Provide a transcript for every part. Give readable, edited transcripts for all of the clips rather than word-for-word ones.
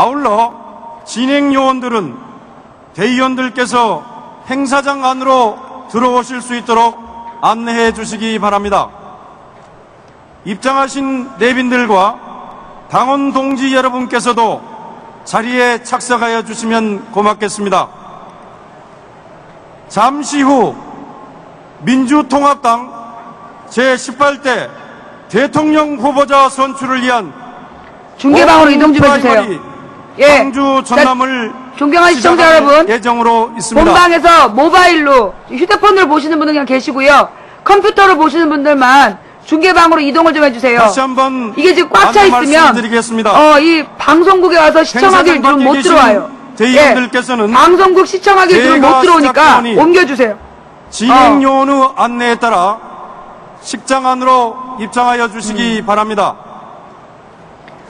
아울러 진행 요원들은 대의원들께서 행사장 안으로 들어오실 수 있도록 안내해 주시기 바랍니다. 입장하신 내빈들과 당원 동지 여러분께서도 자리에 착석하여 주시면 고맙겠습니다. 잠시 후 민주통합당 제18대 대통령 후보자 선출을 위한 중계방으로 이동 좀 해주세요. 예. 광주 전남을 존경하는 시청자 여러분, 예정으로 있습니다. 본방에서 모바일로 휴대폰으로 보시는 분은 그냥 계시고요. 컴퓨터로 보시는 분들만 중계방으로 이동을 좀 해주세요. 다시 한번 이게 지금 꽉 차 있으면 말씀드리겠습니다. 이 방송국에 와서 시청하기를 누르면 못 들어와요. 대의원들께서는 방송국 시청하기를 누르면 못 들어오니까 옮겨주세요. 진행 요원 후 안내에 따라 식장 안으로 입장하여 주시기 바랍니다.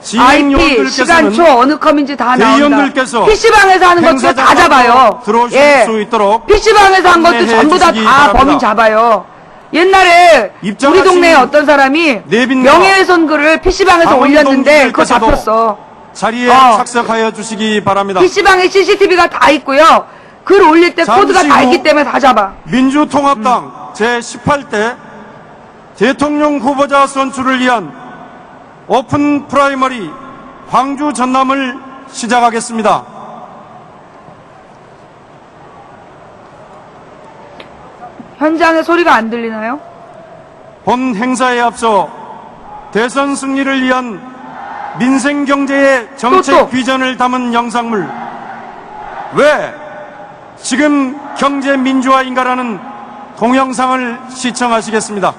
진행 IP, 요원들께서는 시간초, 어느 컴인지 다 나온다. 대의원들께서 PC방에서 하는 것도 다 잡아요. 들어오실 수 있도록 PC방에서 한 것도 안내해 전부 다 주시기 바랍니다. 범인 잡아요. 옛날에 우리 입장하신 동네에 어떤 사람이 내빈과 명예훼손 글을 PC방에서 올렸는데 그거 잡혔어. 자리에 착석하여 주시기 바랍니다. PC방에 CCTV가 다 있고요. 글 올릴 때 코드가 다 있기 때문에 다 잡아. 민주통합당 제18대 대통령 후보자 선출을 위한 오픈 프라이머리 광주 전남을 시작하겠습니다. 현장에 소리가 안 들리나요? 본 행사에 앞서 대선 승리를 위한 민생경제의 정책 비전을 담은 영상물 왜 지금 경제 민주화인가라는 동영상을 시청하시겠습니다.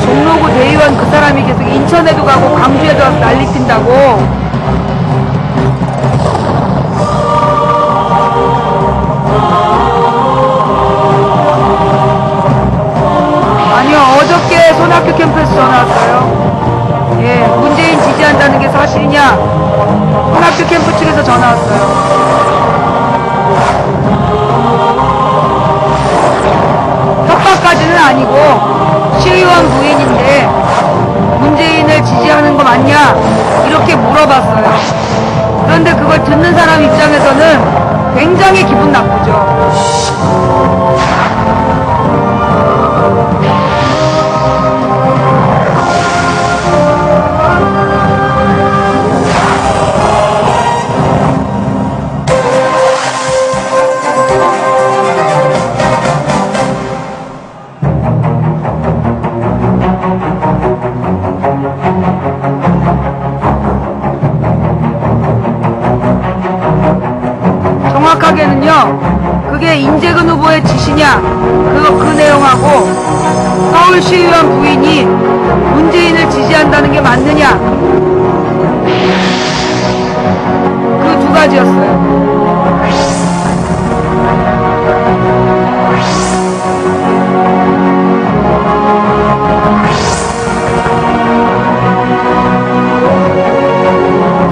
종로구 대의원 그 사람이 계속 인천에도 가고 광주에도 가서 난리 핀다고. 아니요, 어저께 손학규 캠프에서 전화 왔어요. 예, 문재인 지지한다는 게 사실이냐? 손학규 캠프 측에서 전화 왔어요. 협박까지는 아니고 시의원 부인인데 문재인을 지지하는 거 맞냐? 이렇게 물어봤어요. 그런데 그걸 듣는 사람 입장에서는 굉장히 기분 나쁘죠. 정확하게는요, 그게 인재근 후보의 지시냐, 그 내용하고 서울시의원 부인이 문재인을 지지한다는 게 맞느냐, 그 두 가지였어요.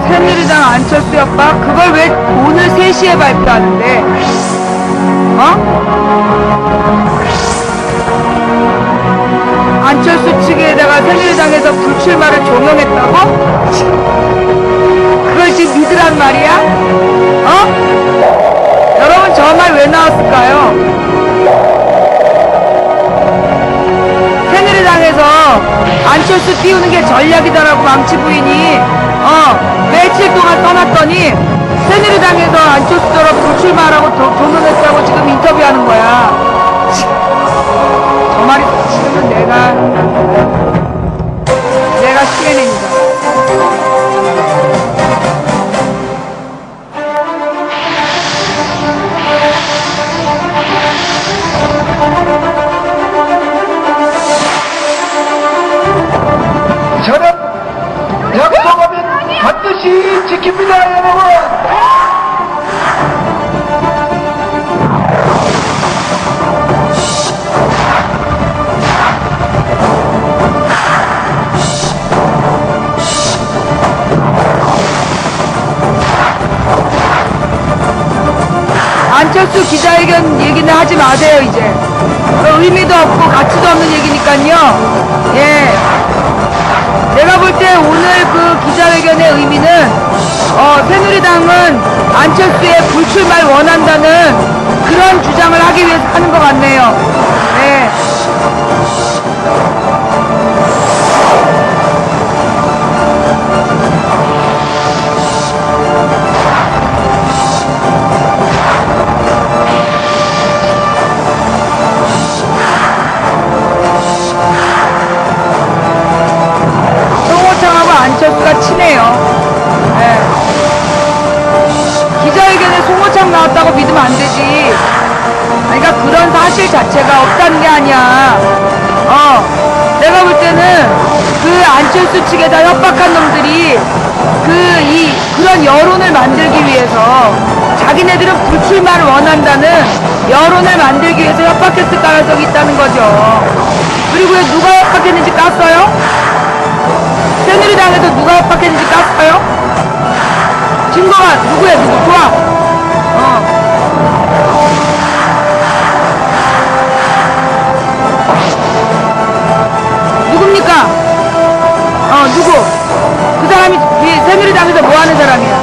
새누리당 안철수 협박? 그걸 왜 오늘 3시에 발표하는데? 안철수 측에다가 새누리당에서 불출마를 종용했다고? 그걸 지금 믿으란 말이야? 여러분 저 말 왜 나왔을까요? 새누리당에서 안철수 띄우는 게 전략이다라고 망치 부인이 며칠 동안 떠났더니 새누리당에서 안철수처럼 불출마하라고 조문했다고 지금 인터뷰하는 거야. 저 말이 지금은 내가 내가 시계냅니다. 저는 약속하면 반드시 지킵니다, 여러분. 안철수 기자회견 얘기는 하지 마세요, 이제. 의미도 없고 가치도 없는 얘기니까요. 예. 내가 볼 때 오늘 그 기자회견의 의미는, 새누리당은 안철수의 불출마를 원한다는 그런 주장을 하기 위해서 하는 것 같네요. 예. 안철수가 친해요. 예. 기자회견에 송호창 나왔다고 믿으면 안 되지. 그러니까 그런 사실 자체가 없다는 게 아니야. 내가 볼 때는 그 안철수 측에다 협박한 놈들이 그런 여론을 만들기 위해서 자기네들은 불출마를 원한다는 여론을 만들기 위해서 협박했을 가능성이 있다는 거죠. 그리고 누가 협박했는지 깠어요? 새누리당에서 누가 협박했는지 깠어요? 증거가 누구야? 누구? 좋아. 누굽니까? 누구? 그 사람이 새누리당에서 뭐 하는 사람이야?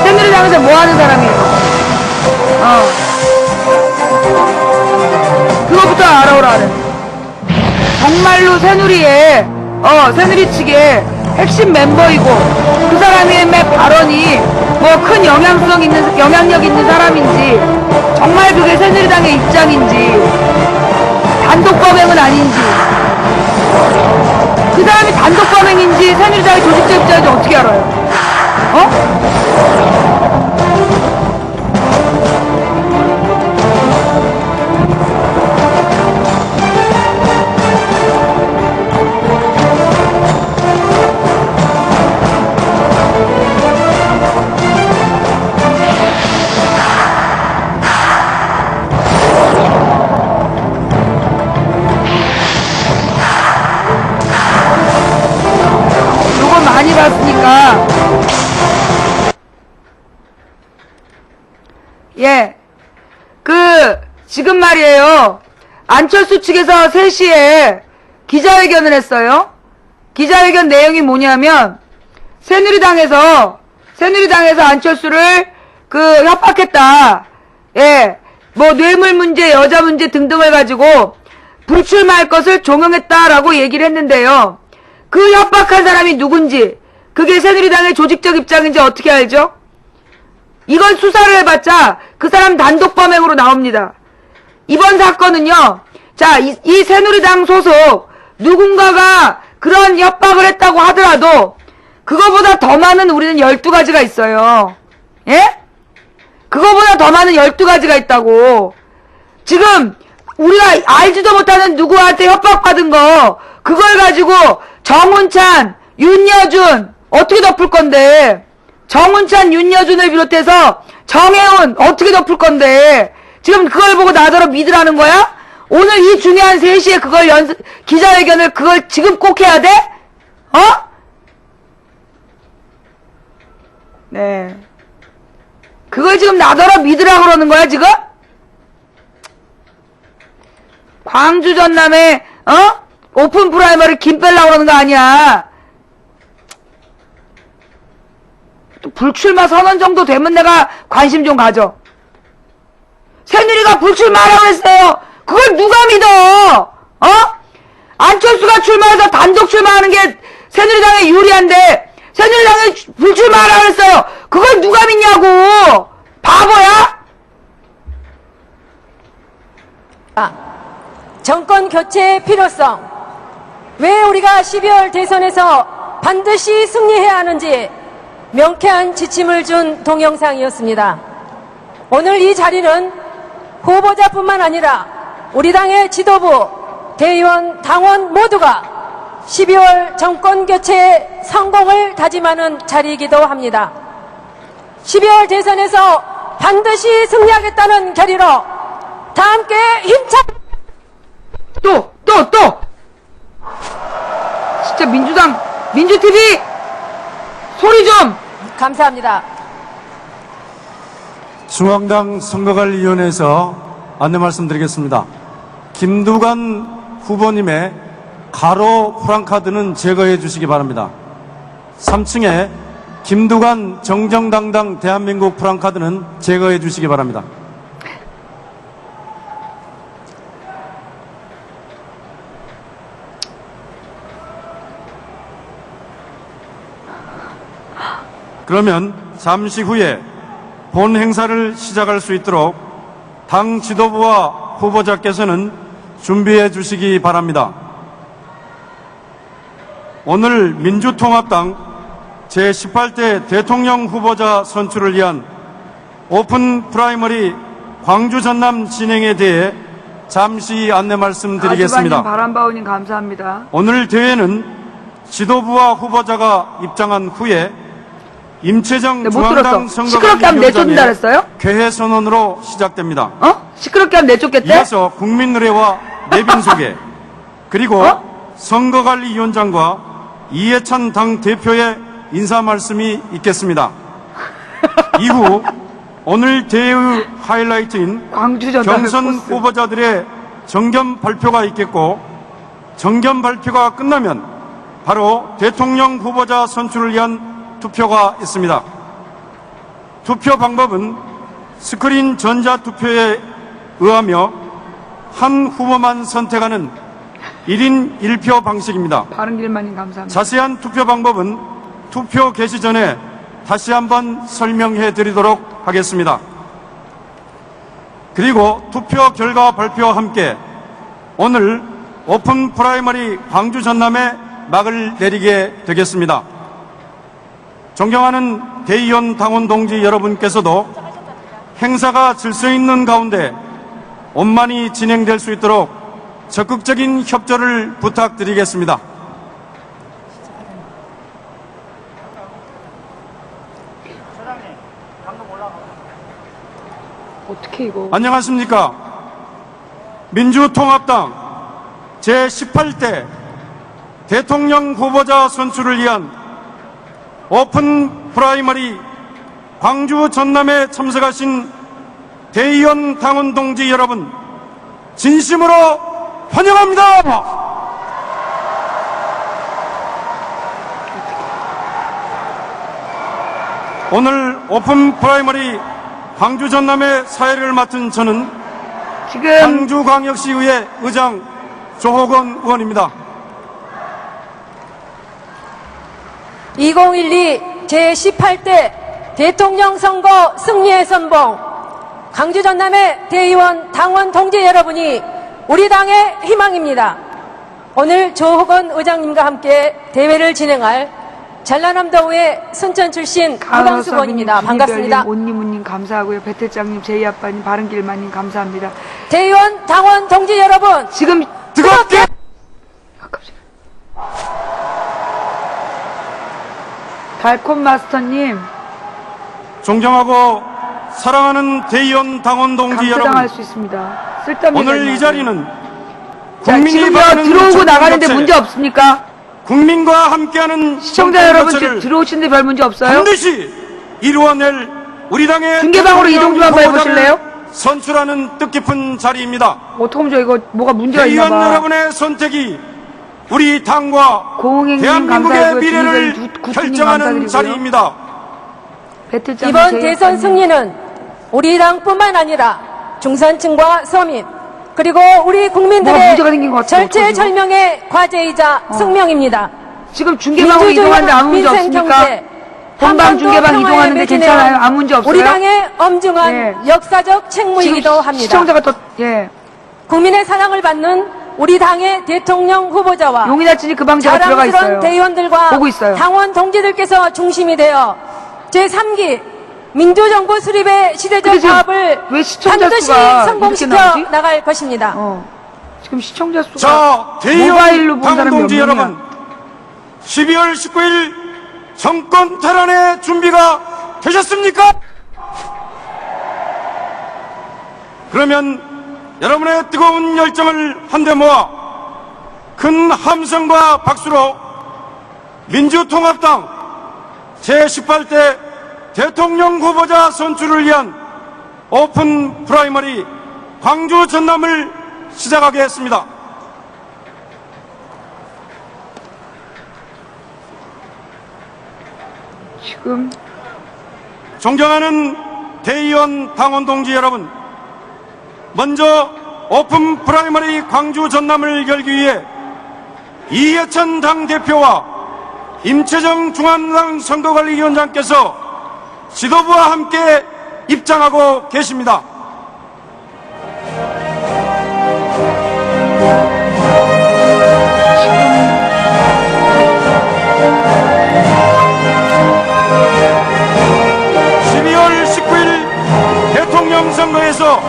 새누리당에서 뭐 하는 사람이에요? 그거부터 알아오라 그래. 정말로 새누리 측의 핵심 멤버이고 그 사람의 발언이 뭐 큰 영향력 있는 사람인지 정말 그게 새누리당의 입장인지 단독 범행은 아닌지 그 사람이 단독 범행인지 새누리당의 조직적 입장인지 어떻게 알아요? 많이 봤으니까. 예. 지금 말이에요. 안철수 측에서 3시에 기자회견을 했어요. 기자회견 내용이 뭐냐면, 새누리당에서 안철수를 협박했다. 예. 뭐, 뇌물 문제, 여자 문제 등등을 가지고 불출마할 것을 종용했다라고 얘기를 했는데요. 그 협박한 사람이 누군지, 그게 새누리당의 조직적 입장인지 어떻게 알죠? 이건 수사를 해봤자 그 사람 단독 범행으로 나옵니다. 이번 사건은요, 자, 이 새누리당 소속 누군가가 그런 협박을 했다고 하더라도 그거보다 더 많은 우리는 12가지가 있어요. 예? 그거보다 더 많은 12가지가 있다고. 지금 우리가 알지도 못하는 누구한테 협박받은 거, 그걸 가지고 정운찬, 윤여준 어떻게 덮을 건데? 정운찬, 윤여준을 비롯해서 정혜원 어떻게 덮을 건데? 지금 그걸 보고 나더러 믿으라는 거야? 오늘 이 중요한 3시에 기자회견을 그걸 지금 꼭 해야 돼? 네. 그걸 지금 나더러 믿으라 그러는 거야, 지금? 광주 전남에, 오픈 프라이머리 김 빼려고 그러는 거 아니야. 또 불출마 선언 정도 되면 내가 관심 좀 가져. 새누리가 불출마하라고 했어요. 그걸 누가 믿어? 안철수가 출마해서 단독 출마하는 게 새누리당에 유리한데 새누리당에 불출마하라고 했어요. 그걸 누가 믿냐고. 바보야? 정권 교체의 필요성, 왜 우리가 12월 대선에서 반드시 승리해야 하는지 명쾌한 지침을 준 동영상이었습니다. 오늘 이 자리는 후보자뿐만 아니라 우리 당의 지도부, 대의원, 당원 모두가 12월 정권 교체의 성공을 다짐하는 자리이기도 합니다. 12월 대선에서 반드시 승리하겠다는 결의로 다 함께 힘차 또! 진짜 민주당, 민주TV! 소리 좀! 감사합니다. 중앙당 선거관리위원회에서 안내 말씀드리겠습니다. 김두관 후보님의 가로 프랑카드는 제거해 주시기 바랍니다. 3층에 김두관 정정당당 대한민국 프랑카드는 제거해 주시기 바랍니다. 그러면 잠시 후에 본 행사를 시작할 수 있도록 당 지도부와 후보자께서는 준비해 주시기 바랍니다. 오늘 민주통합당 제18대 대통령 후보자 선출을 위한 오픈 프라이머리 광주 전남 진행에 대해 잠시 안내 말씀드리겠습니다. 아주바님, 바람바오님 감사합니다. 오늘 대회는 지도부와 후보자가 입장한 후에 임채정 네, 못 들었어. 중앙당 시끄럽게 하면 내쫓는다 선거관리위원장의 그랬어요? 개회 선언으로 시작됩니다. 시끄럽게 하면 내쫓겠대? 이어서 국민의례와 내빈 소개, 그리고 선거관리위원장과 이해찬 당 대표의 인사 말씀이 있겠습니다. 이후 오늘 대회의 하이라이트인 광주 전담 경선 후보자들의 정견 발표가 있겠고, 정견 발표가 끝나면 바로 대통령 후보자 선출을 위한 투표가 있습니다. 투표 방법은 스크린 전자투표에 의하며 한 후보만 선택하는 1인 1표 방식입니다. 바른길만님 감사합니다. 자세한 투표 방법은 투표 개시 전에 다시 한번 설명해 드리도록 하겠습니다. 그리고 투표 결과 발표와 함께 오늘 오픈 프라이머리 광주 전남에 막을 내리게 되겠습니다. 존경하는 대의원 당원 동지 여러분께서도 행사가 질서 있는 가운데 원만히 진행될 수 있도록 적극적인 협조를 부탁드리겠습니다. 어떻게 이거? 안녕하십니까. 민주통합당 제18대 대통령 후보자 선출을 위한 오픈 프라이머리 광주 전남에 참석하신 대의원 당원 동지 여러분, 진심으로 환영합니다. 오늘 오픈 프라이머리 광주 전남의 사회를 맡은 저는 지금 광주광역시의회 의장 조호건 의원입니다. 2012 제18대 대통령 선거 승리의 선봉, 광주 전남의 대의원 당원 동지 여러분이 우리 당의 희망입니다. 오늘 조호건 의장님과 함께 대회를 진행할 전라남도의 순천 출신 이광수 의원입니다. 반갑습니다. 온니무님 감사하고요. 배태장님, 제이아빠님, 바른길만님 감사합니다. 대의원 당원 동지 여러분, 지금 뜨겁게 달콤 마스터님 존경하고 사랑하는 대의원 당원 동지 여러분, 감사당할 수 있습니다. 쓸데없는 오늘 얘기하지 이 자리는 마세요. 국민이 지금요 바라는 들어오고 정권 나가는데 교체, 문제 없습니까? 국민과 함께하는 시청자 정권 여러분 교체를 들어오시는데 별 문제 없어요? 반드시 이루어낼 우리 당의 중계방으로 이동 좀 한번 후보자를 해보실래요? 선출하는 뜻깊은 자리입니다. 어떡하면 저 이거 뭐가 문제가 대의원 있나봐. 여러분의 선택이 우리 당과 고흥행님 대한민국의 감사하고요. 미래를 김희선 구치님 결정하는 감사드리고요. 자리입니다. 배틀장 이번 제이아빠님. 대선 승리는 우리 당뿐만 아니라 중산층과 서민, 그리고 우리 뭐가 국민들의 문제가 생긴 것 같아요, 절체절명의 과제이자 숙명입니다. 지금 중계방으로 이동하는데 아무 문제 없습니까? 본방 중계방 이동하는데 괜찮아요? 아무 문제 없어요? 우리 당의 엄중한 예. 역사적 책무이기도 지금 합니다. 시청자가 또 예. 국민의 사랑을 받는 우리 당의 대통령 후보자와 용인아치니 그 방제가 들어가 있어요. 자랑스러운 대의원들과 보고 있어요. 당원 동지들께서 중심이 되어 제3기 민주정부 수립의 시대적 근데 지금 파업을 왜 시청자 반드시 수가 성공시켜 이렇게 나오지? 나갈 것입니다. 지금 시청자 수가 자, 모바일로 대의원 본 사람이 당원 동지 몇 명이야? 여러분, 12월 19일 정권 탈환의 준비가 되셨습니까? 그러면 여러분의 뜨거운 열정을 한데 모아 큰 함성과 박수로 민주통합당 제18대 대통령 후보자 선출을 위한 오픈 프라이머리 광주 전남을 시작하겠습니다. 지금 존경하는 대의원 당원 동지 여러분, 먼저 오픈 프라이머리 광주 전남을 열기 위해 이해찬 당대표와 임채정 중앙당 선거관리위원장께서 지도부와 함께 입장하고 계십니다. 대통령 선거에서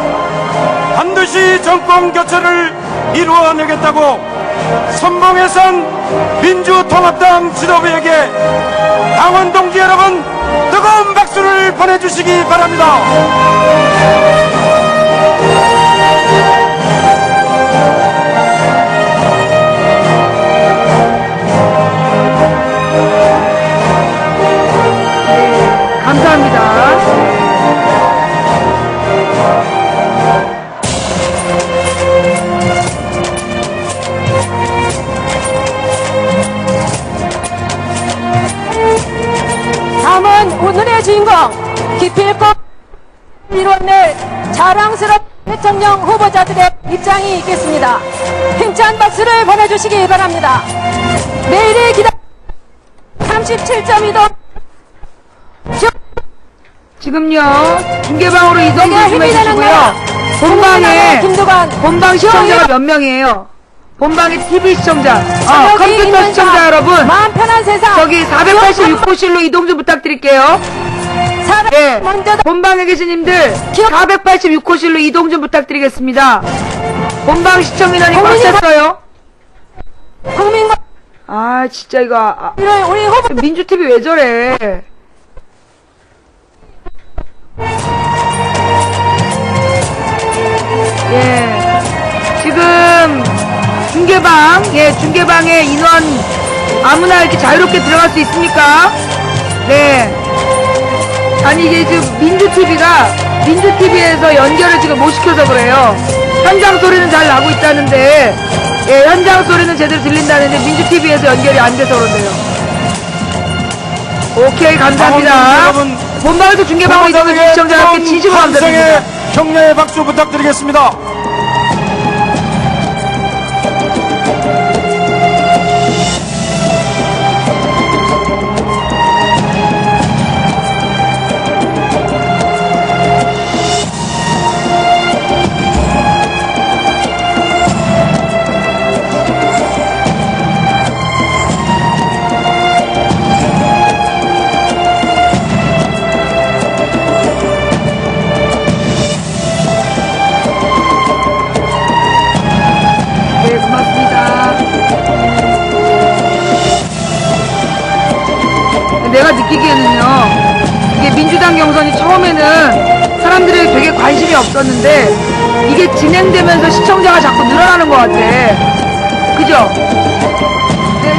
반드시 정권 교체를 이루어내겠다고 선봉에 선 민주통합당 지도부에게 당원 동지 여러분 뜨거운 박수를 보내주시기 바랍니다. 감사합니다. 다음은 오늘의 주인공 기필코 이뤄낼 자랑스러운 대통령 후보자들의 입장이 있겠습니다. 힘찬 박수를 보내주시기 바랍니다. 내일이 기다 37.2도 지금요 중계방으로 이동 좀 힘이 되는 해주시고요. 나라 본방에 김두관 본방 시청자가 몇 명이에요? 본방에 TV 시청자, 컴퓨터 김민선, 시청자 여러분, 마음 편한 세상 저기 486호실로 이동 좀 부탁드릴게요. 사람 네, 먼저 본방에 계신 님들 486호실로 이동 좀 부탁드리겠습니다. 본방 시청 인원이 꽉 찼어요. 국민과 아 진짜 이거 우리 후보 민주TV 왜 저래? 예, 지금 중계방에 인원 아무나 이렇게 자유롭게 들어갈 수 있습니까? 네. 아니 이게 지금 민주TV에서 연결을 지금 못 시켜서 그래요. 현장 소리는 잘 나고 있다는데, 예, 현장 소리는 제대로 들린다는데 민주TV에서 연결이 안 돼서 그런데요. 오케이, 감사합니다. 여러분, 본방에서 중계방으로 이동해 시청자 여러분께 진심으로 감사드립니다. 격려의 박수 부탁드리겠습니다. 네, 고맙습니다. 내가 느끼기에는요, 이게 민주당 경선이 처음에는 사람들이 되게 관심이 없었는데, 이게 진행되면서 시청자가 자꾸 늘어나는 것 같아. 그죠?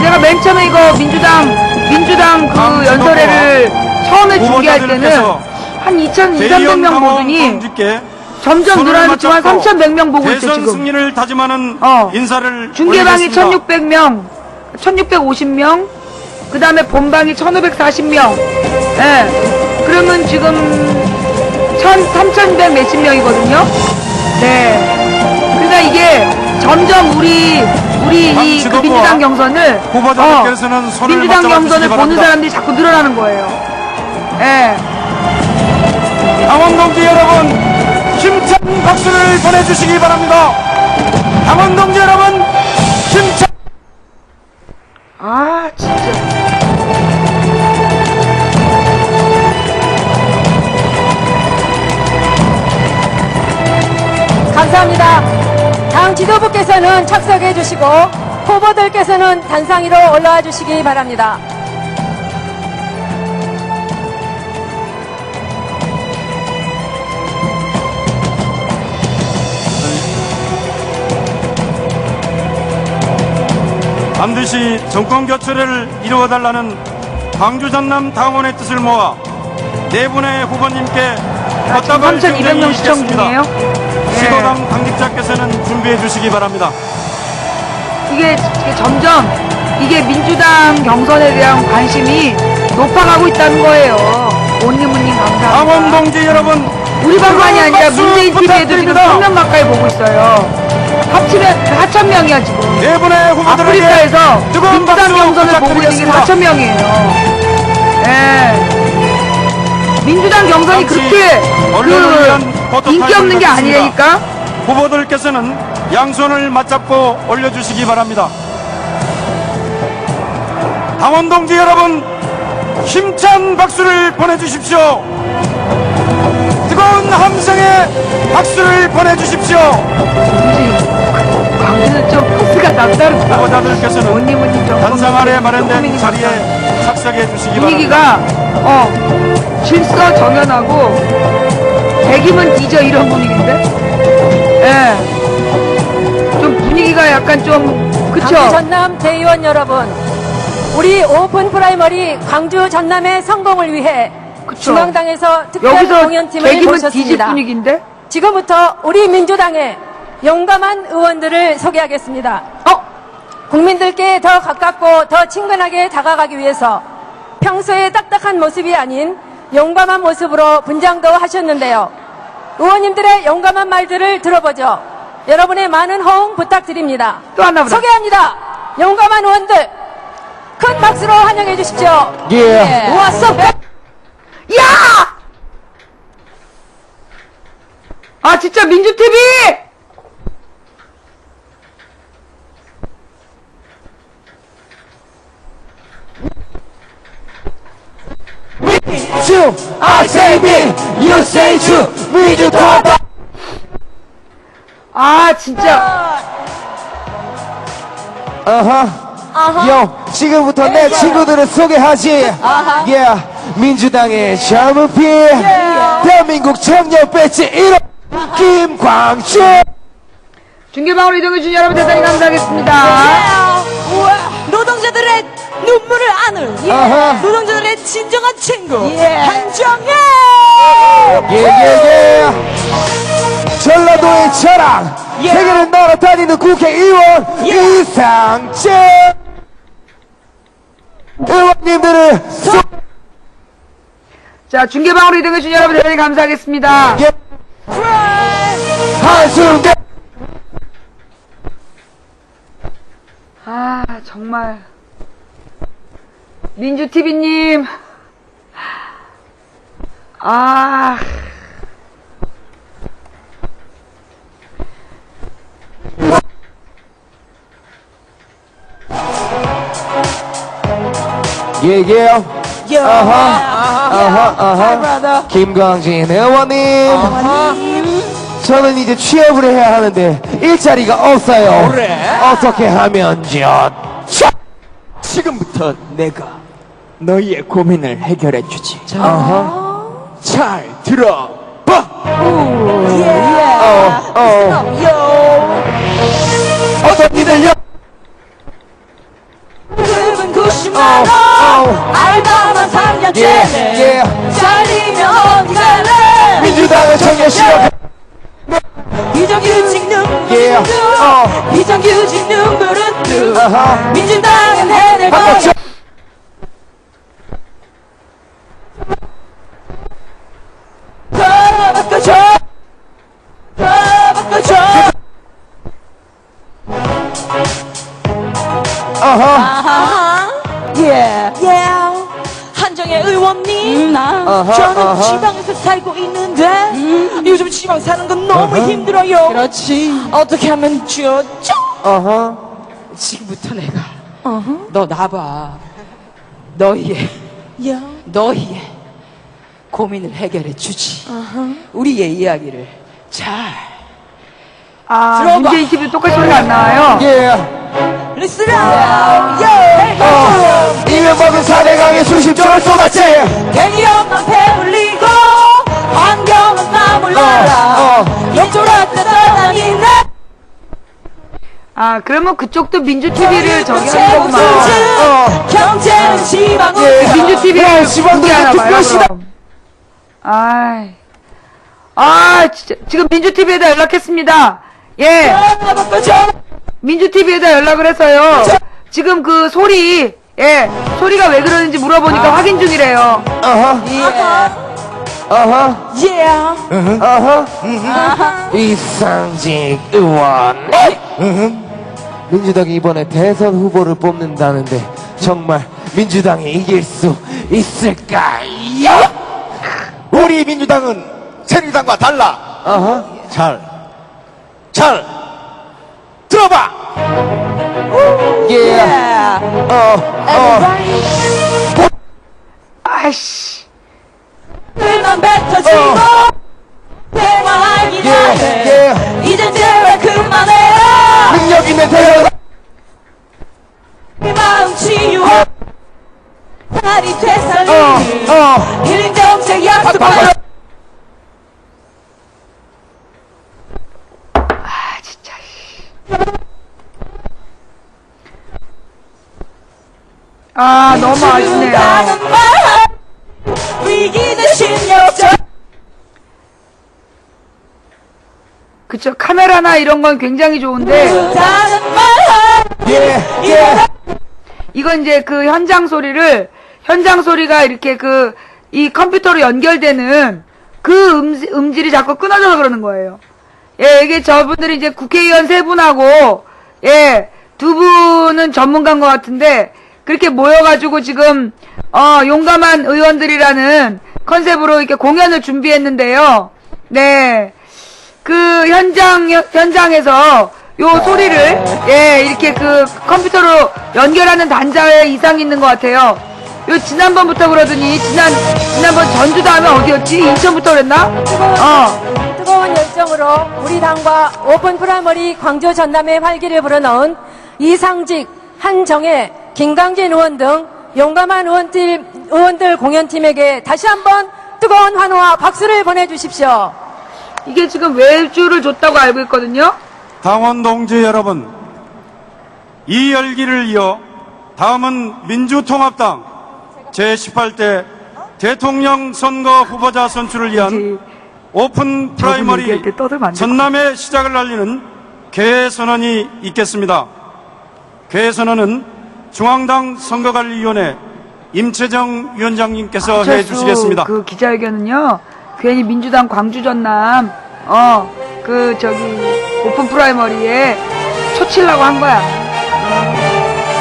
내가 맨 처음에 이거 민주당 그 연설회를 처음에 중계할 때는 한 2,300명 보더니 점점 늘어나지만 3,100명 보고 있죠, 대선 지금. 승리를 다짐하는 인사를 중계방이 올리겠습니다. 1,600명, 1,650명, 그 다음에 본방이 1,540명. 예. 그러면 지금 3,100 몇십 명이거든요. 네. 그러니까 이게 점점 우리 이 그 민주당 경선을, 후보자들께서는 손을 민주당 맞잡아 경선을 주시기 보는 바랍니다. 사람들이 자꾸 늘어나는 거예요. 예. 당원 동지 여러분, 힘찬 박수를 보내주시기 바랍니다. 당원 동지 여러분, 힘차 아, 진짜. 감사합니다. 당 지도부께서는 착석해 주시고 후보들께서는 단상 위로 올라와 주시기 바랍니다. 반드시 정권 교체를 이루어달라는 광주 전남 당원의 뜻을 모아 네 분의 후보님께 꽃다발 3,200명 시청 중이에요. 시도당 당직자께서는 준비해 주시기 바랍니다. 이게 점점 이게 민주당 경선에 대한 관심이 높아가고 있다는 거예요. 온리문님 감사합니다. 당원 동지 여러분, 우리 방만이 아니라 박수 문재인 TV에도 지금 부탁드립니다. 1000명 가까이 보고 있어요. 합치면 4000명이야 지금. 네 분의 후보들에게 아프리카에서 뜨거운 민주당 박수 경선을 보고 있는 게 부탁드리겠습니다. 4000명이에요. 예. 민주당 경선이 잠시 그렇게 언론을 위한 포토타임을 인기 없는 게 갖겠습니다. 아니니까. 후보들께서는 양손을 맞잡고 올려주시기 바랍니다. 당원 동지 여러분, 힘찬 박수를 보내주십시오. 뜨거운 함성의 박수를 보내주십시오. 광주는 좀 코스가 남다르다. 후보자들께서는 온리문님 좀 단상 아래 마련된 조금이니까. 자리에 착석해 주시기 바랍니다. 분위기가 질서 정연하고 대기면 뒤져 이런 분위기인데. 예. 좀 분위기가 약간 좀 그쵸? 광주 전남 대의원 여러분, 우리 오픈 프라이머리 광주 전남의 성공을 위해 그쵸. 중앙당에서 특별 여기서 공연팀을 대기면 뒤질 모셨습니다. 분위기인데. 지금부터 우리 민주당의 용감한 의원들을 소개하겠습니다. 국민들께 더 가깝고 더 친근하게 다가가기 위해서 평소의 딱딱한 모습이 아닌 용감한 모습으로 분장도 하셨는데요. 의원님들의 용감한 말들을 들어보죠. 여러분의 많은 호응 부탁드립니다. 또 하나 보다. 소개합니다. 용감한 의원들 큰 박수로 환영해 주십시오. 예. 왔어. 야! 아 진짜 민주TV! true I say me you say true 민주 다 아 진짜 요 지금부터 내 친구들을 소개하지 yeah 민주당의 젊은 피 대한민국 청년 배치 1호 김광주 중계방으로 이동해주신 여러분 대단히 감사하겠습니다. 노동자들의 눈물을 안을 아하. 노동자들의 진정한 친구 한정혜 예예예 전라도의 자랑 세계를 날아다니는 국회의원 이상재 의원님들을 자 중계방으로 이동해주신 여러분 대단히 감사하겠습니다. 한순간 아 정말 민주TV님 아 예예 아하 김광진 의원님 저는 이제 취업을 해야 하는데 일자리가 없어요 어떻게 하면 좋죠 지금부터 내가 너희의 고민을 해결해 주지. 잘 들어봐. 어떤 일을요 급은 90만원 알바만 3년째 예 잘리면 언제래 민주당의 청년 실업 비정규직 눈물은 예 비정규직 눈물은 아하 민주당은 해낼 거야 바꿔줘 바꿔줘 바꿔줘 아하 예. 한정혜 의원님, 저는 지방에서 살고 있는데 요즘 지방 사는 건 너무 힘들어요. 그렇지. 어떻게 하면 좋죠? 아하 지금부터 내가 너 나봐. 너희의 고민을 해결해 주지. 우리의 이야기를 잘 아, 들어봐. 문재인 TV 똑같이 소리가 안 나와요. 리스라. 이명박은 4대강에 수십조를 쏟았지. 괜히 엄만 배불리고 환경은 나 몰라라. 역졸았다 떠다니네. 아, 그러면 그쪽도 민주 TV를 저기 하는 거구만. 경제는 지방은 민주 TV를 지방도 공개하나 봐요. 투표시다. 그럼. 진짜 지금 민주 TV에다 연락했습니다. 예, 민주 TV에다 연락을 해서요. 지금 그 소리, 소리가 왜 그러는지 물어보니까 확인 중이래요. 이상직 의원. 민주당이 이번에 대선 후보를 뽑는다는데 정말 민주당이 이길 수 있을까요? 우리 민주당은 새누리당과 달라. 잘 들어봐. 아이씨. 난 뱉어지고 대화하기 전에 이제 제발 그만해. 능력 있는 대선 이 마음 치유 다리 되살리기 힐링 정책 약속하여. 진짜. 너무 아쉽네요. 위기는 심력전. 그쵸, 카메라나 이런 건 굉장히 좋은데, 이건 이제 그 현장 소리가 이렇게 이 컴퓨터로 연결되는 그 음질이 자꾸 끊어져서 그러는 거예요. 이게 저분들이 이제 국회의원 3분하고, 두 분은 전문가인 것 같은데, 그렇게 모여가지고 지금, 용감한 의원들이라는 컨셉으로 이렇게 공연을 준비했는데요. 네. 그 현장에서 요 소리를, 이렇게 그 컴퓨터로 연결하는 단자에 이상이 있는 것 같아요. 요 지난번부터 그러더니, 지난번 전주 다음에 어디였지? 인천부터 그랬나? 뜨거운 열정으로 우리 당과 오픈 프라이머리 광주 전남의 활기를 불어넣은 이상직, 한정혜, 김강진 의원 등 용감한 의원들 공연팀에게 다시 한번 뜨거운 환호와 박수를 보내주십시오. 이게 지금 외주를 줬다고 알고 있거든요? 당원 동지 여러분, 이 열기를 이어 다음은 민주통합당 제18대 대통령 선거 후보자 선출을 위한 오픈 프라이머리 얘기할 때 떠들면 안 될 전남의 시작을 알리는 개선언이 있겠습니다. 개선언은 중앙당 선거관리위원회 임채정 위원장님께서 해주시겠습니다. 그 기자회견은요, 괜히 민주당 광주 전남, 오픈 프라이머리에 초치려고 한 거야.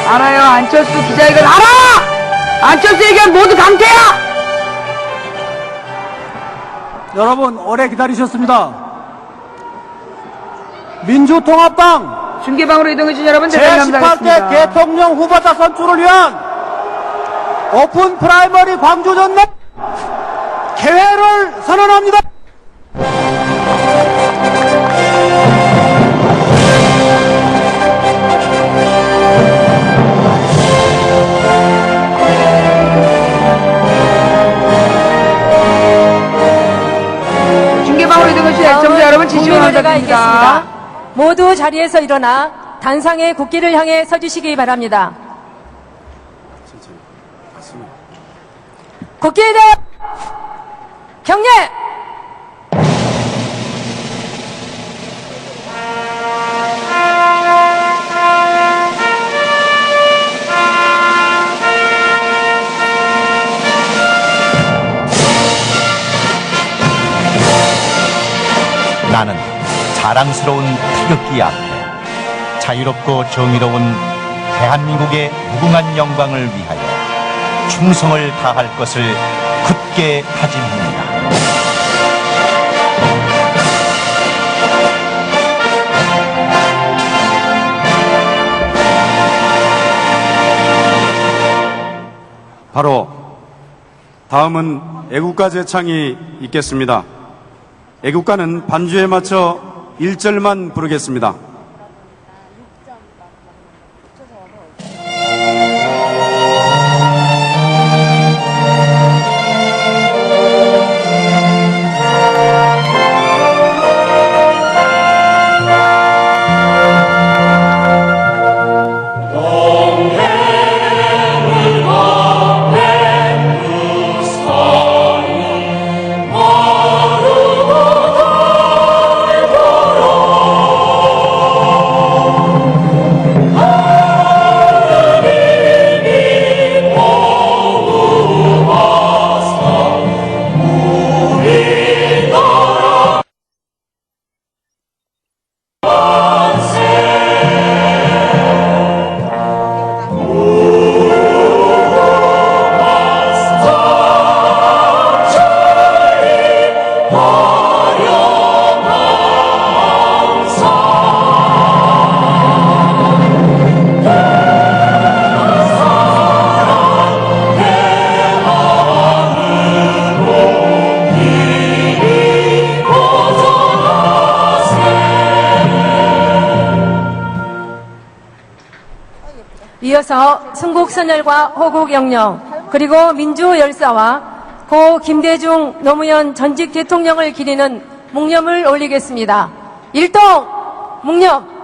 알아요. 안철수 기자회견 알아! 안철수 얘기는 모두 강태야! 여러분 오래 기다리셨습니다. 민주통합당 중계방으로 이동해주신 여러분 대단히 감사하겠습니다. 제18대 대통령 후보자 선출을 위한 오픈 프라이머리 광주 전남 개회를 선언합니다. 중계방으로 이동해주신 애청자 여러분 진심으로 국민의례가 감사드립니다. 있겠습니다. 모두 자리에서 일어나 단상의 국기를 향해 서주시기 바랍니다. 국기에 대한 경례! 나는 자랑스러운 태극기 앞에 자유롭고 정의로운 대한민국의 무궁한 영광을 위하여 충성을 다할 것을 굳게 다짐합니다. 다음은 애국가 제창이 있겠습니다. 애국가는 반주에 맞춰 1절만 부르겠습니다. 이어서 순국선열과 호국영령 그리고 민주열사와 고 김대중 노무현 전직 대통령을 기리는 묵념을 올리겠습니다. 일동 묵념.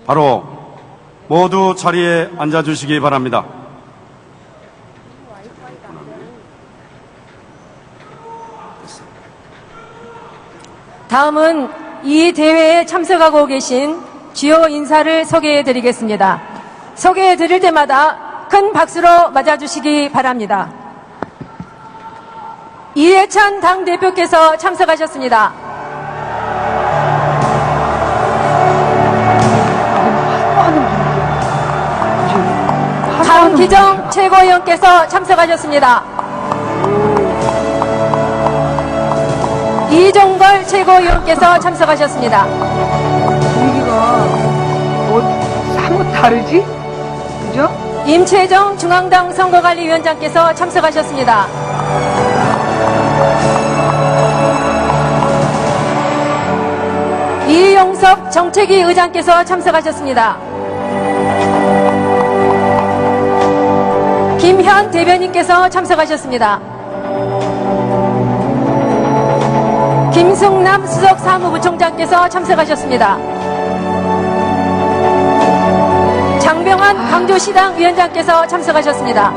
바로 모두 자리에 앉아주시기 바랍니다. 다음은 이 대회에 참석하고 계신 주요 인사를 소개해 드리겠습니다. 소개해 드릴 때마다 큰 박수로 맞아주시기 바랍니다. 이해찬 당대표께서 참석하셨습니다. 강기정 최고위원께서 참석하셨습니다. 이종걸 최고위원께서 참석하셨습니다. 분위기가 사뭇 다르지? 그죠? 임채정 중앙당 선거관리위원장께서 참석하셨습니다. 이용섭 정책위 의장께서 참석하셨습니다. 김현 대변인께서 참석하셨습니다. 김승남 수석사무부총장께서 참석하셨습니다. 장병환 광주시당 위원장께서 참석하셨습니다.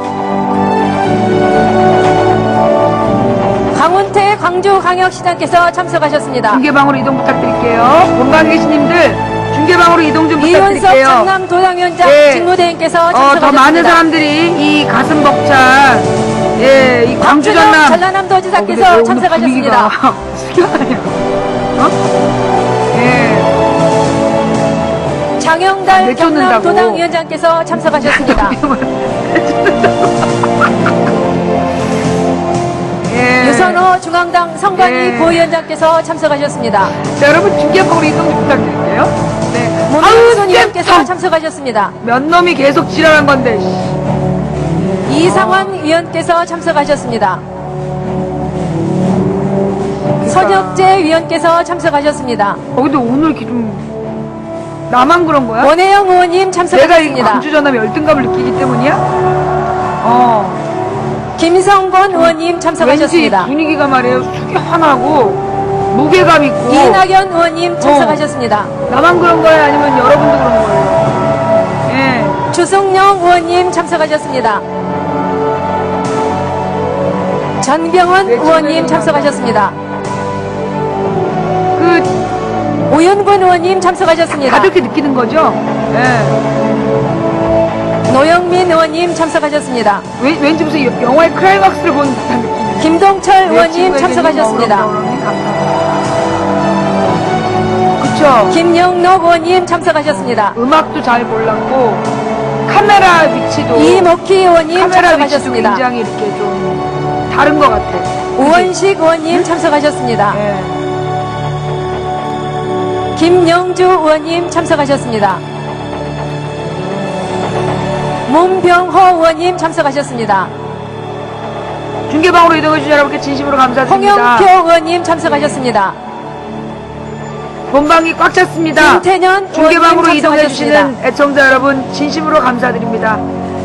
강훈태 광주광역시장께서 참석하셨습니다. 중계방으로 이동 부탁드릴게요. 본방 계신님들 중계방으로 이동 좀 이윤석 부탁드릴게요. 전남도당위원장 예. 직무대행께서 참석하셨습니다. 더 많은 사람들이 이 가슴 벅찬 이 광주 전남 전라남도지사께서 참석하셨습니다. 숙연하냐? 장영달 내쫓는다고. 경남도당위원장께서 참석하셨습니다. 유선호 중앙당 선관위 부위원장께서 참석하셨습니다. 자, 여러분 중계방으로 이동 좀 부탁드릴게요. 네. 문영순 의원께서 참석하셨습니다. 몇 놈이 계속 지랄한 건데. 이상환 위원께서 참석하셨습니다. 선혁재 위원께서 참석하셨습니다. 근데 오늘 이렇게 좀 나만 그런 거야? 원혜영 의원님 내가 이 참석하셨습니다. 광주 전남에 열등감을 느끼기 때문이야? 김성곤 의원님 참석하셨습니다. 왠지 분위기가 말이에요. 숙연하고 무게감 있고. 이낙연 의원님 참석하셨습니다. 나만 그런 거예요? 아니면 여러분도 그런 거예요? 예. 주승용 의원님 참석하셨습니다. 전병헌 의원님 참석하셨습니다. 그, 오연권 의원님 참석하셨습니다. 다 그렇게 느끼는 거죠? 예. 노영민 의원님 참석하셨습니다. 왠지 무슨 영화의 클라이막스를 본 듯한 느낌. 김동철 의원님 참석하셨습니다. 그쵸. 김영록 의원님 참석하셨습니다. 음악도 잘 몰랐고, 카메라 위치도. 이목희 의원님 카메라 위치도 참석하셨습니다. 굉장히 이렇게 좀 다른 것 같아. 우원식 의원님 참석하셨습니다. 예. 김영주 의원님 참석하셨습니다. 문병호 의원님 참석하셨습니다. 중계방으로 이동해주신 여러분께 진심으로 감사드립니다. 홍영표 의원님 참석하셨습니다. 본방이 꽉 찼습니다. 김태년 중계방으로 의원님 이동해주시는 참석하셨습니다. 애청자 여러분 진심으로 감사드립니다.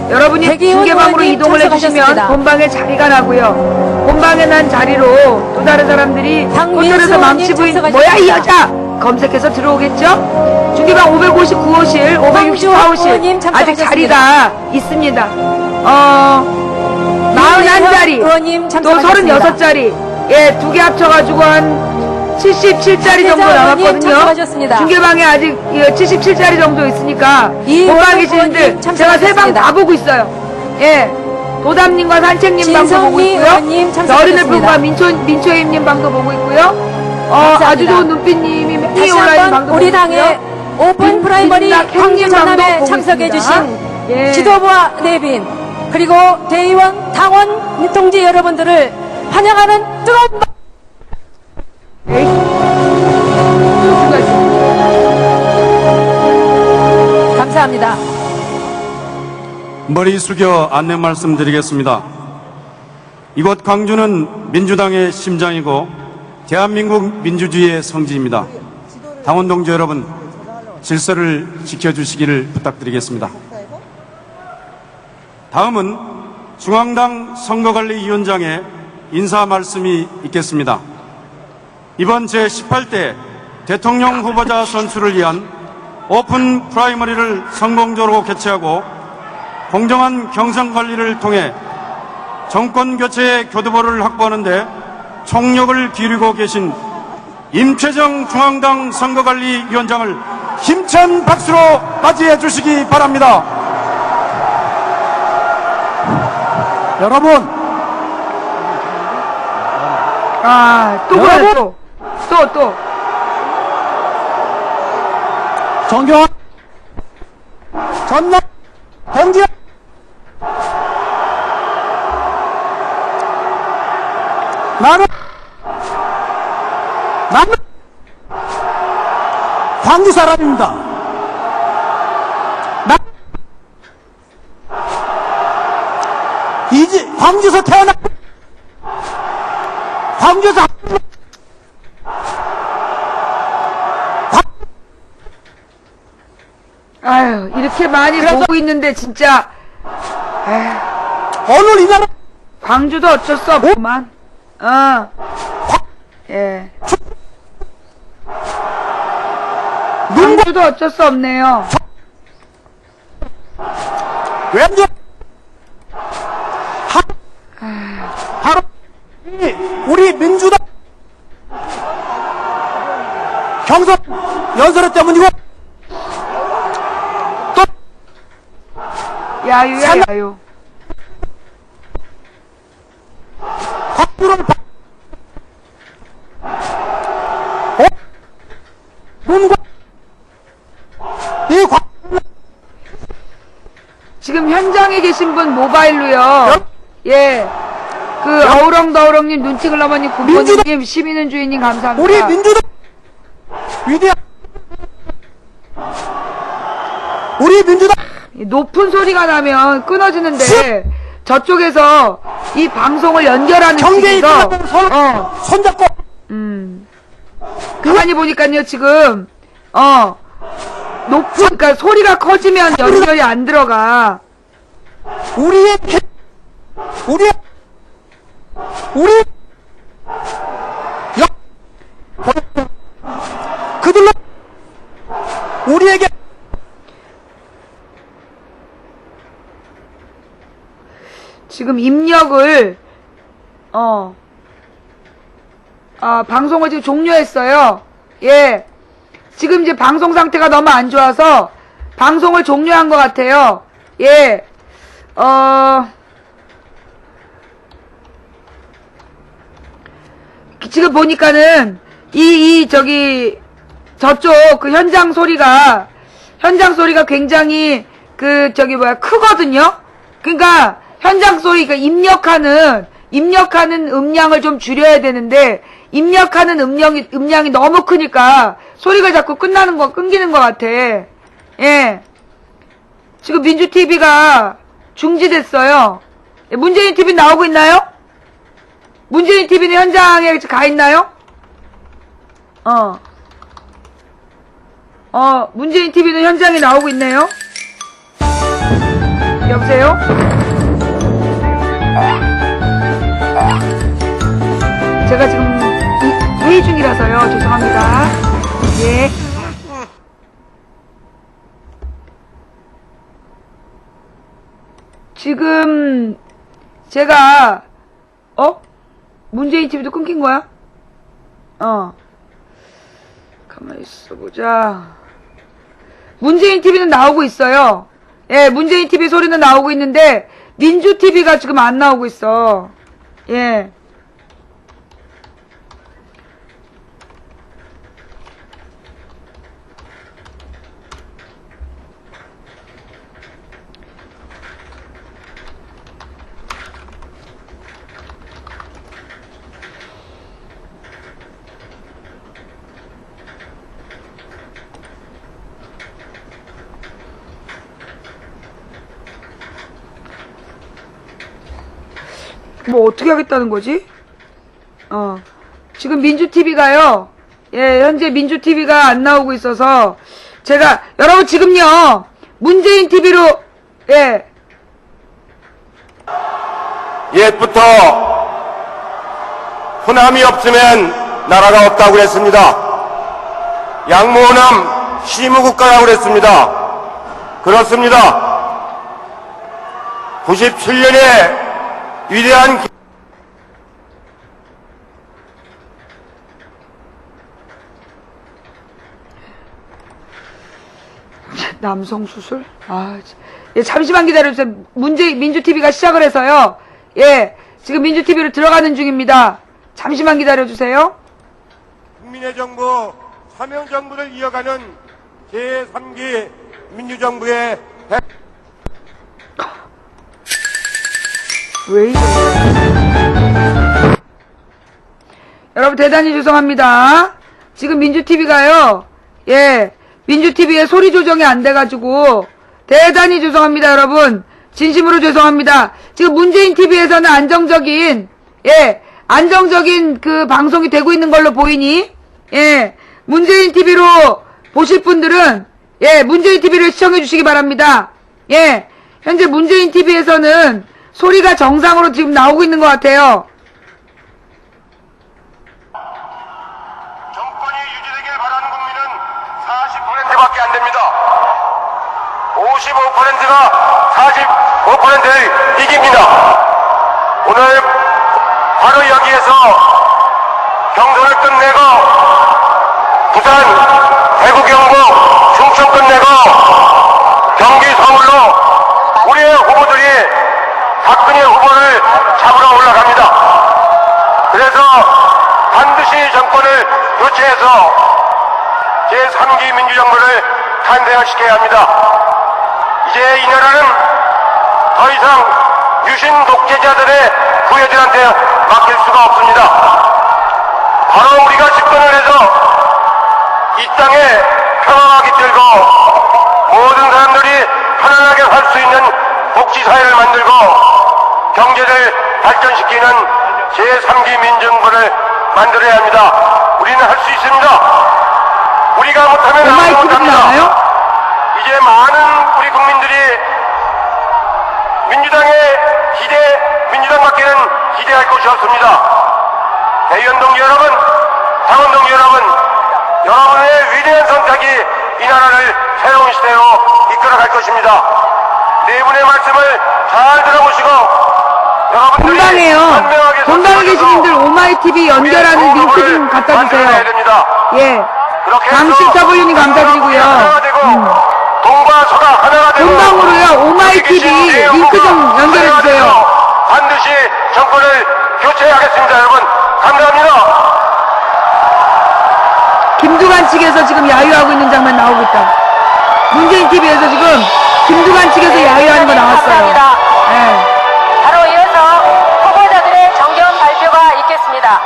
여러분이 백이훈 중계방으로 의원님 이동을 해주시면 참석하셨습니다. 본방에 자리가 나고요. 본방에 난 자리로 또 다른 사람들이 박민수 호텔에서 의원님 망치부인 참석하셨습니다. 뭐야 이 여자 검색해서 들어오겠죠? 중계방 559호실, 황주호 564호실 의원님 아직 참석하셨습니다. 자리가 있습니다. 41자리 의원님 또 참석하셨습니다. 36자리 예, 두 개 합쳐가지고 한 77자리 정도 박혜자 의원님 남았거든요. 참석하셨습니다. 중계방에 아직 77자리 정도 있으니까 이호영 본방 계시는들 의원님 제가 세 방 참석하셨습니다. 다 보고 있어요. 예. 도담님과 산책님 방도 보고 진성미 있고요. 의원님 어린을 참석하셨습니다. 품과 민초임님 방도 보고 있고요. 감사합니다. 아주 좋은 눈빛님이 매일 다시 온라인 한번 방도 우리 보고 당의 있고요. 오픈 프라이머리 민주당 광주 행진 방도 전남에 보고 참석해주신 있습니다. 예. 지도부와 내빈 그리고 대의원 당원 동지 여러분들을 환영하는 뜨거운 에이. 수가 있습니다. 감사합니다. 머리 숙여 안내 말씀드리겠습니다. 이곳 광주는 민주당의 심장이고 대한민국 민주주의의 성지입니다. 당원 동지 여러분, 질서를 지켜주시기를 부탁드리겠습니다. 다음은 중앙당 선거관리위원장의 인사 말씀이 있겠습니다. 이번 제18대 대통령 후보자 선출을 위한 오픈 프라이머리를 성공적으로 개최하고 공정한 경선 관리를 통해 정권 교체의 교두보를 확보하는 데 총력을 기울이고 계신 임채정 중앙당 선거관리위원장을 힘찬 박수로 맞이해 주시기 바랍니다. 여러분, 또 그래, 또. 존경한 전남 동지 나는 광주 사람입니다. 이제 광주에서 태어나 광주에서 아유, 이렇게 많이 보고 있는데 진짜 오늘 이 나라 광주도 어쩔 수 없구만. 예. 광주도 어쩔 수 없네요. 왠지 바로 우리 민주당 경선 연설회 때문이고 또 야유야, 야유. 광주를 문과 이 지금 현장에 계신 분 모바일로요. 예. 그 어우렁더우렁님, 눈팅글러머님, 군보님, 시민은 주인님 감사합니다. 우리 민주당 위대한 우리 민주당 높은 소리가 나면 끊어지는데 저쪽에서 이 방송을 연결하는 경제에 측에서 손잡고 가만히 보니까요 지금 그러니까 소리가 커지면 연결이 안 들어가. 우리 그들로 우리에게 지금 입력을 방송을 지금 종료했어요. 예. 지금 이제 방송 상태가 너무 안 좋아서 방송을 종료한 것 같아요. 예. 지금 보니까는 저쪽 그 현장 소리가 굉장히 크거든요. 그러니까 현장 소리, 그러니까 입력하는 음량을 좀 줄여야 되는데, 입력하는 음량이 너무 크니까 소리가 자꾸 끊기는 것 같아. 예. 지금 민주TV가 중지됐어요. 예, 문재인 TV 나오고 있나요? 문재인 TV는 현장에 가 있나요? 문재인 TV는 현장에 나오고 있네요. 여보세요? 제가 지금 회의 중이라서요. 죄송합니다. 예. 지금 제가 문재인 TV도 끊긴 거야? 가만히 있어보자. 문재인 TV는 나오고 있어요. 예, 문재인 TV 소리는 나오고 있는데 민주 TV가 지금 안 나오고 있어. 예. 뭐 어떻게 하겠다는 거지? 지금 민주TV가요. 예, 현재 민주TV가 안 나오고 있어서 제가 여러분 지금요. 문재인 TV로 예. 옛부터 호남이 없으면 나라가 없다고 그랬습니다. 양모호남 시무국가라고 그랬습니다. 그렇습니다. 97년에 위대한 남성 수술? 예, 잠시만 기다려주세요. 민주TV가 시작을 해서요. 예, 지금 민주TV로 들어가는 중입니다. 잠시만 기다려주세요. 국민의 정부, 사명정부를 이어가는 제3기 민주정부의 왜 이래? 여러분 대단히 죄송합니다. 지금 민주TV가요. 예, 민주TV의 소리 조정이 안 돼가지고 대단히 죄송합니다, 여러분. 진심으로 죄송합니다. 지금 문재인 TV에서는 안정적인 그 방송이 되고 있는 걸로 보이니, 예, 문재인 TV로 보실 분들은 예, 문재인 TV를 시청해 주시기 바랍니다. 예, 현재 문재인 TV에서는 소리가 정상으로 지금 나오고 있는 것 같아요. 정권이 유지되길 바라는 국민은 40%밖에 안 됩니다. 55%가 45%를 이깁니다. 오늘 바로 여기에서 경선을 끝내고 부산, 대구, 경북, 충청 끝내고 경기, 서울로 우리의 후보들이 박근혜 후보를 잡으러 올라갑니다. 그래서 반드시 정권을 교체해서 제3기 민주정부를 탄생시켜야 합니다. 이제 이 나라는 더 이상 유신 독재자들의 부여들한테 맡길 수가 없습니다. 바로 우리가 집권을 해서 이 땅에 평화가 깃들고 모든 사람들이 편안하게 살 수 있는 복지사회를 만들고 경제를 발전시키는 제3기 민정부를 만들어야 합니다. 우리는 할 수 있습니다. 우리가 못하면 아무도 마이크 좀 못합니다. 나와요? 이제 많은 우리 국민들이 민주당밖에는 기대할 것이 없습니다. 대의원 동지 여러분, 당원 동지 여러분, 여러분의 위대한 선택이 이 나라를 새로운 시대로 이끌어갈 것입니다. 네 분의 말씀을 잘 들어보시고 여러분들이 본방에요. 현명하게 본방에 계신 분들 오마이TV 연결하는 링크 좀 갖다 주세요. 됩니다. 예. 그렇게 해서 강식 W님 감사드리고요. 하나가 되고 동과 서가 하나가 되고 본방으로요, 오마이TV 링크 좀 연결해 주세요. 반드시 정권을 교체하겠습니다. 여러분 감사합니다. 김두관 측에서 지금 야유하고 있는 장면 나오고 있다. 문재인 TV에서 지금 김두관 측에서 야유하는 거 나왔어요. 예. 바로 이어서 후보자들의 정견 발표가 있겠습니다.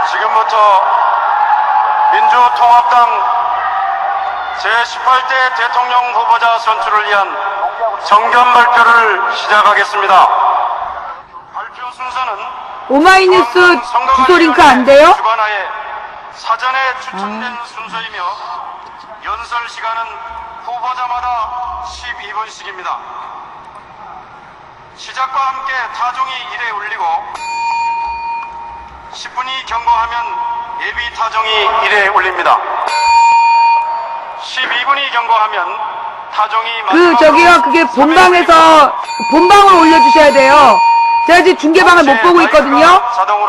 지금부터 민주통합당 제18대 대통령 후보자 선출을 위한 정견 발표를 시작하겠습니다. 발표 순서는 오마이뉴스 주소 링크 안 돼요? 주관하에 사전에 추천된 순서이며 연설 시간은 후보자마다 12분씩입니다. 시작과 함께 타종이 1회 울리고 10분이 경과하면 예비 타종이 1회 울립니다. 12분이 경과하면 타종이 저기요, 그게 본방에서, 본방으로 올려주셔야 돼요. 제가 지금 중계방을 못 보고 있거든요.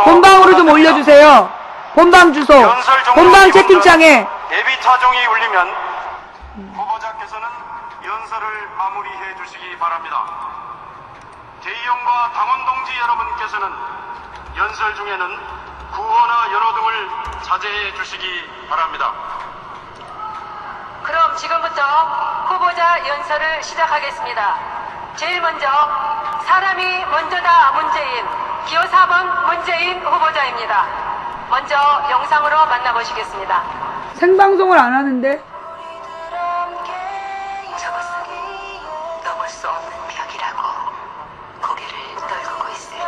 본방으로 좀 올려주세요. 본방 주소, 본방 채팅창에. 예비 타종이 울리면 후보자께서는 연설을 마무리해 주시기 바랍니다. 대의원과 당원 동지 여러분께서는 연설 중에는 구호나 연호 등을 자제해 주시기 바랍니다. 그럼 지금부터 후보자 연설을 시작하겠습니다. 제일 먼저 사람이 먼저다 문재인, 기호 4번 문재인 후보자입니다. 먼저 영상으로 만나보시겠습니다. 생방송을 안 하는데? 저것은 넘을 수 없는 벽이라고 고개를 떨구고 있을 때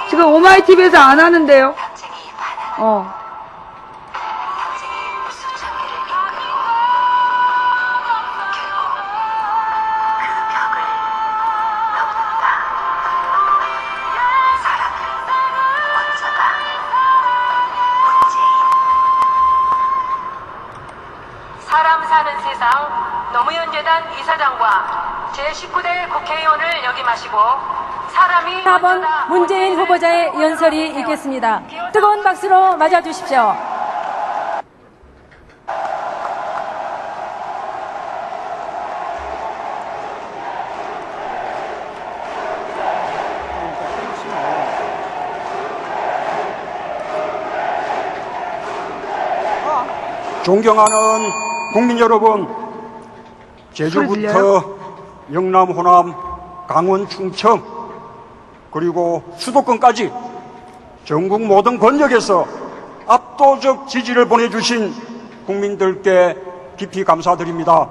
지금 오마이TV에서 안 하는데요? 경쟁이 반하는 경쟁이 수천 개를 이끌고 결국 그 벽을 넘는다. 사람은 먼저다. 문재인. 사람 사는 세상 노무현재단 이사장과 제19대 국회의원을 역임하시고 사람이 4번 문재인 후보자의 연설이 있겠습니다. 뜨거운 박수로 맞아주십시오. 존경하는 국민 여러분, 제주부터 영남, 호남, 강원, 충청 그리고 수도권까지 전국 모든 권역에서 압도적 지지를 보내주신 국민들께 깊이 감사드립니다.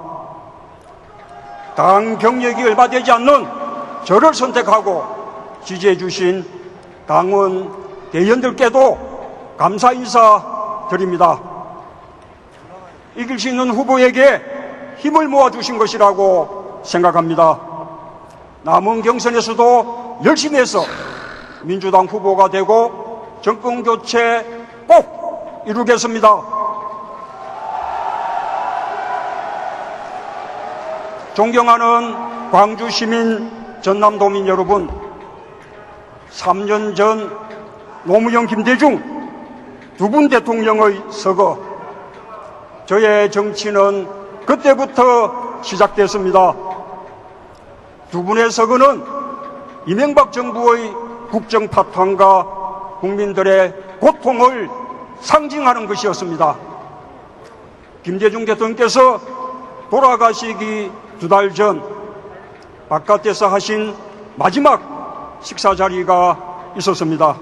당 경력이 얼마 되지 않는 저를 선택하고 지지해 주신 당원 대의원들께도 감사 인사 드립니다. 이길 수 있는 후보에게 힘을 모아주신 것이라고 생각합니다. 남은 경선에서도 열심히 해서 민주당 후보가 되고 정권 교체 꼭 이루겠습니다. 존경하는 광주 시민, 전남도민 여러분, 3년 전 노무현, 김대중 두 분 대통령의 서거, 저의 정치는 그때부터 시작됐습니다. 두 분의 서거는 이명박 정부의 국정 파탄과 국민들의 고통을 상징하는 것이었습니다. 김대중 대통령께서 돌아가시기 2달 전 바깥에서 하신 마지막 식사 자리가 있었습니다.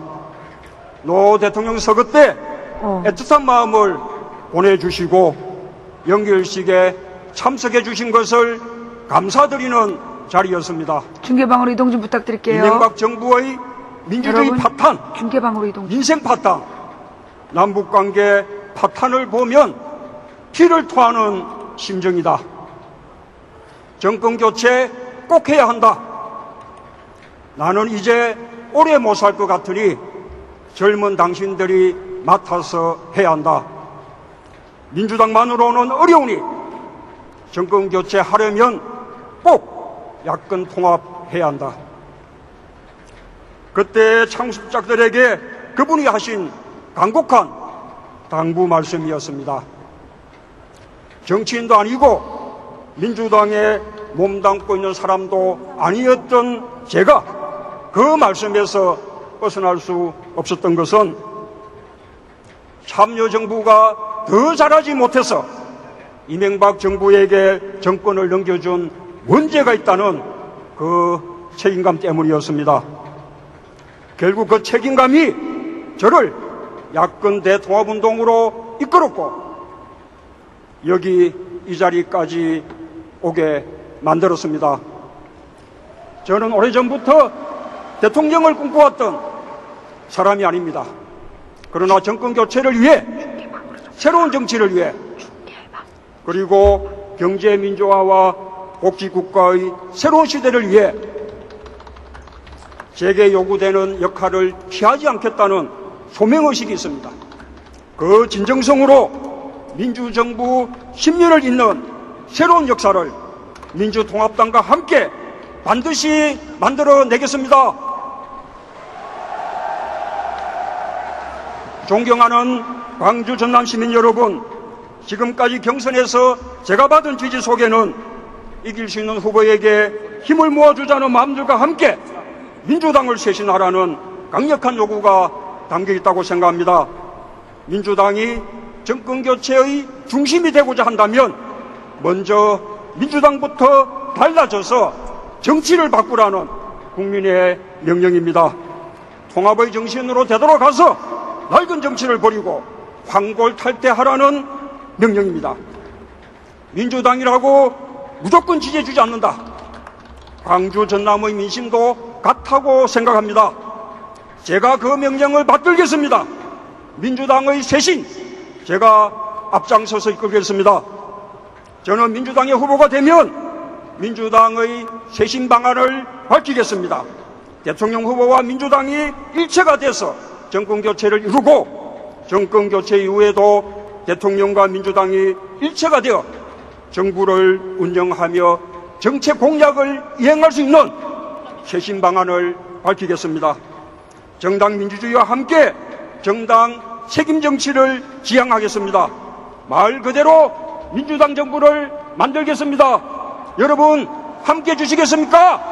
노 대통령 서거 때 애틋한 마음을 보내주시고 연결식에 참석해 주신 것을 감사드리는 자리였습니다. 중계방으로 이동 좀 부탁드릴게요. 이명박 정부의 민주주의 여러분, 파탄, 중계방으로 이동. 인생 파탄, 남북관계 파탄을 보면 피를 토하는 심정이다. 정권 교체 꼭 해야 한다. 나는 이제 오래 못 살 것 같으니 젊은 당신들이 맡아서 해야 한다. 민주당만으로는 어려우니 정권 교체하려면 꼭 야권 통합해야 한다. 그때 창습자들에게 그분이 하신 간곡한 당부 말씀이었습니다. 정치인도 아니고 민주당에 몸담고 있는 사람도 아니었던 제가 그 말씀에서 벗어날 수 없었던 것은 참여정부가 더 잘하지 못해서 이명박 정부에게 정권을 넘겨준 문제가 있다는 그 책임감 때문이었습니다. 결국 그 책임감이 저를 야권 대통합운동으로 이끌었고 여기 이 자리까지 오게 만들었습니다. 저는 오래전부터 대통령을 꿈꿔왔던 사람이 아닙니다. 그러나 정권 교체를 위해, 새로운 정치를 위해, 그리고 경제 민주화와 복지국가의 새로운 시대를 위해 제게 요구되는 역할을 피하지 않겠다는 소명의식이 있습니다. 그 진정성으로 민주정부 10년을 잇는 새로운 역사를 민주통합당과 함께 반드시 만들어내겠습니다. 존경하는 광주 전남 시민 여러분, 지금까지 경선에서 제가 받은 지지 속에는 이길 수 있는 후보에게 힘을 모아주자는 마음들과 함께 민주당을 쇄신하라는 강력한 요구가 담겨 있다고 생각합니다. 민주당이 정권교체의 중심이 되고자 한다면 먼저 민주당부터 달라져서 정치를 바꾸라는 국민의 명령입니다. 통합의 정신으로 되돌아가서 낡은 정치를 버리고 황골탈퇴하라는 명령입니다. 민주당이라고 무조건 지지해주지 않는다. 광주 전남의 민심도 같다고 생각합니다. 제가 그 명령을 받들겠습니다. 민주당의 쇄신, 제가 앞장서서 이끌겠습니다. 저는 민주당의 후보가 되면 민주당의 쇄신 방안을 밝히겠습니다. 대통령 후보와 민주당이 일체가 돼서 정권교체를 이루고 정권교체 이후에도 대통령과 민주당이 일체가 되어 정부를 운영하며 정책 공약을 이행할 수 있는 쇄신 방안을 밝히겠습니다. 정당 민주주의와 함께 정당 책임 정치를 지향하겠습니다. 말 그대로 민주당 정부를 만들겠습니다. 여러분 함께 해주시겠습니까?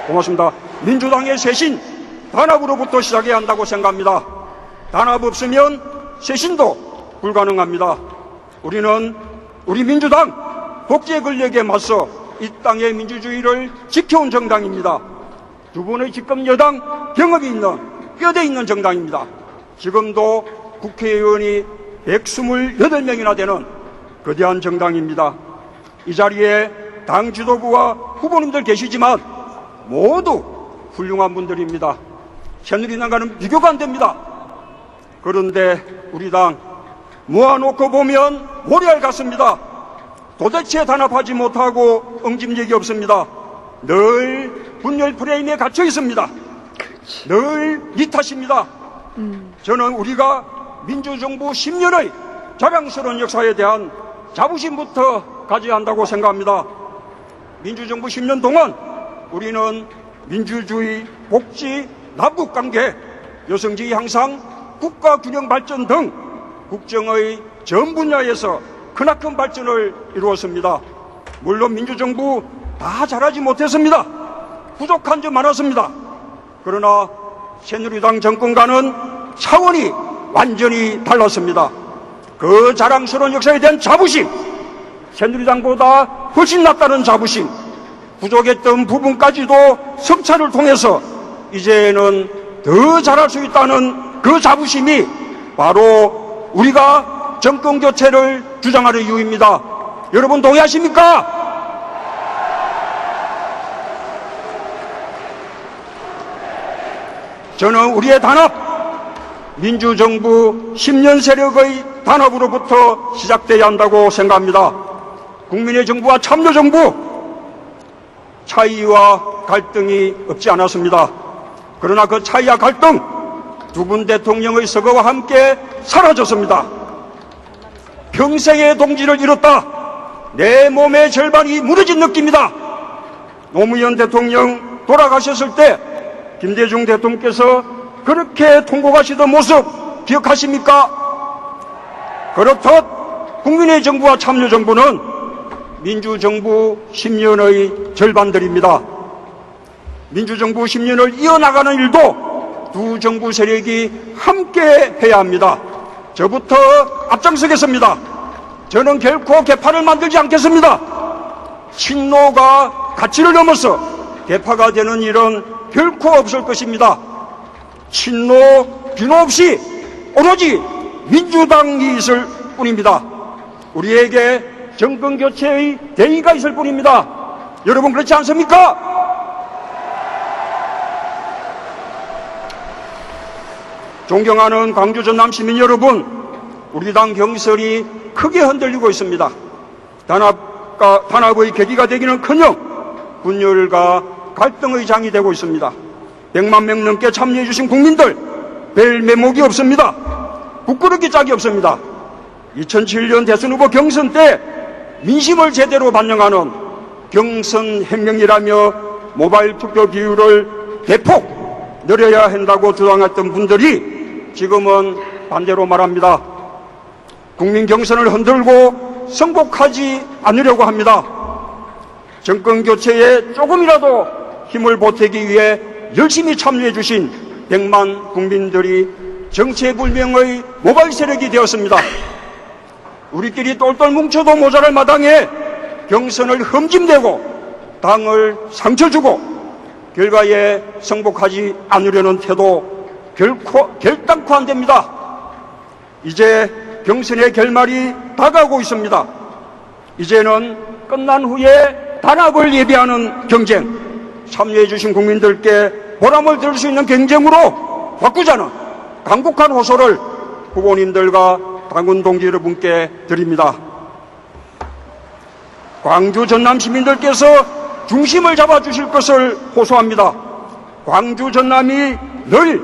고맙습니다. 민주당의 쇄신, 단합으로부터 시작해야 한다고 생각합니다. 단합 없으면 쇄신도 불가능합니다. 우리는 우리 민주당 독재 권력에 맞서 이 땅의 민주주의를 지켜온 정당입니다. 두 분의 집권 여당 경험이 있는 뼈대 있는 정당입니다. 지금도 국회의원이 128명이나 되는 거대한 정당입니다. 이 자리에 당 지도부와 후보님들 계시지만 모두 훌륭한 분들입니다. 새누리당과는 비교가 안 됩니다. 그런데 우리 당 모아놓고 보면 모래알 같습니다. 도대체 단합하지 못하고 응집력이 없습니다. 늘 분열 프레임에 갇혀 있습니다. 늘 니 탓입니다. 저는 우리가 민주정부 10년의 자랑스러운 역사에 대한 자부심부터 가져야 한다고 생각합니다. 민주정부 10년 동안 우리는 민주주의, 복지, 남북관계, 여성지위 향상, 국가균형 발전 등 국정의 전 분야에서 크나큰 발전을 이루었습니다. 물론 민주정부 다 잘하지 못했습니다. 부족한 점 많았습니다. 그러나 새누리당 정권과는 차원이 완전히 달랐습니다. 그 자랑스러운 역사에 대한 자부심, 새누리당보다 훨씬 낫다는 자부심, 부족했던 부분까지도 성찰을 통해서 이제는 더 잘할 수 있다는 그 자부심이 바로 우리가 정권교체를 주장하는 이유입니다. 여러분 동의하십니까? 저는 우리의 단합, 민주정부 10년 세력의 단합으로부터 시작돼야 한다고 생각합니다. 국민의 정부와 참여정부 차이와 갈등이 없지 않았습니다. 그러나 그 차이와 갈등 두 분 대통령의 서거와 함께 사라졌습니다. 평생의 동지를 잃었다. 내 몸의 절반이 무너진 느낌이다. 노무현 대통령 돌아가셨을 때 김대중 대통령께서 그렇게 통곡하시던 모습 기억하십니까? 그렇듯 국민의 정부와 참여정부는 민주정부 10년의 절반들입니다. 민주정부 10년을 이어나가는 일도 두 정부 세력이 함께 해야 합니다. 저부터 앞장서겠습니다. 저는 결코 개파를 만들지 않겠습니다. 친노가 가치를 넘어서 개파가 되는 일은 결코 없을 것입니다. 친노, 비노 없이 오로지 민주당이 있을 뿐입니다. 우리에게 정권교체의 대의가 있을 뿐입니다. 여러분 그렇지 않습니까? 존경하는 광주 전남 시민 여러분, 우리 당 경선이 크게 흔들리고 있습니다. 단합의 계기가 되기는커녕 분열과 갈등의 장이 되고 있습니다. 100만 명 넘게 참여해 주신 국민들 별 매목이 없습니다. 부끄럽기 짝이 없습니다. 2007년 대선 후보 경선 때 민심을 제대로 반영하는 경선 혁명이라며 모바일 투표 비율을 대폭 늘려야 한다고 주장했던 분들이 지금은 반대로 말합니다. 국민 경선을 흔들고 승복하지 않으려고 합니다. 정권 교체에 조금이라도 힘을 보태기 위해 열심히 참여해 주신 100만 국민들이 정체불명의 모바일 세력이 되었습니다. 우리끼리 똘똘 뭉쳐도 모자랄 마당에 경선을 흠집내고 당을 상처 주고 결과에 승복하지 않으려는 태도 결단코 안 됩니다. 이제 경선의 결말이 다가오고 있습니다. 이제는 끝난 후에 단합을 예비하는 경쟁, 참여해 주신 국민들께 보람을 들 수 있는 경쟁으로 바꾸자는 강국한 호소를 후보님들과 당원 동지 여러분께 드립니다. 광주 전남 시민들께서 중심을 잡아주실 것을 호소합니다. 광주 전남이 늘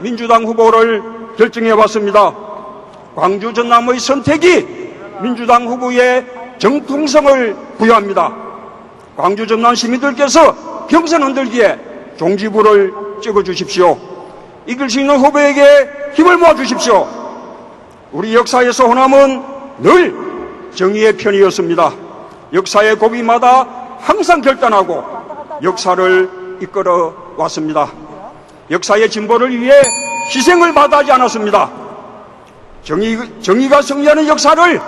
민주당 후보를 결정해 왔습니다. 광주 전남의 선택이 민주당 후보의 정통성을 부여합니다. 광주 전남 시민들께서 경선 흔들기에 종지부를 찍어주십시오. 이길 수 있는 후보에게 힘을 모아주십시오. 우리 역사에서 호남은 늘 정의의 편이었습니다. 역사의 고비마다 항상 결단하고 역사를 이끌어 왔습니다. 역사의 진보를 위해 희생을 마다하지 않았습니다. 정의가 승리하는 역사를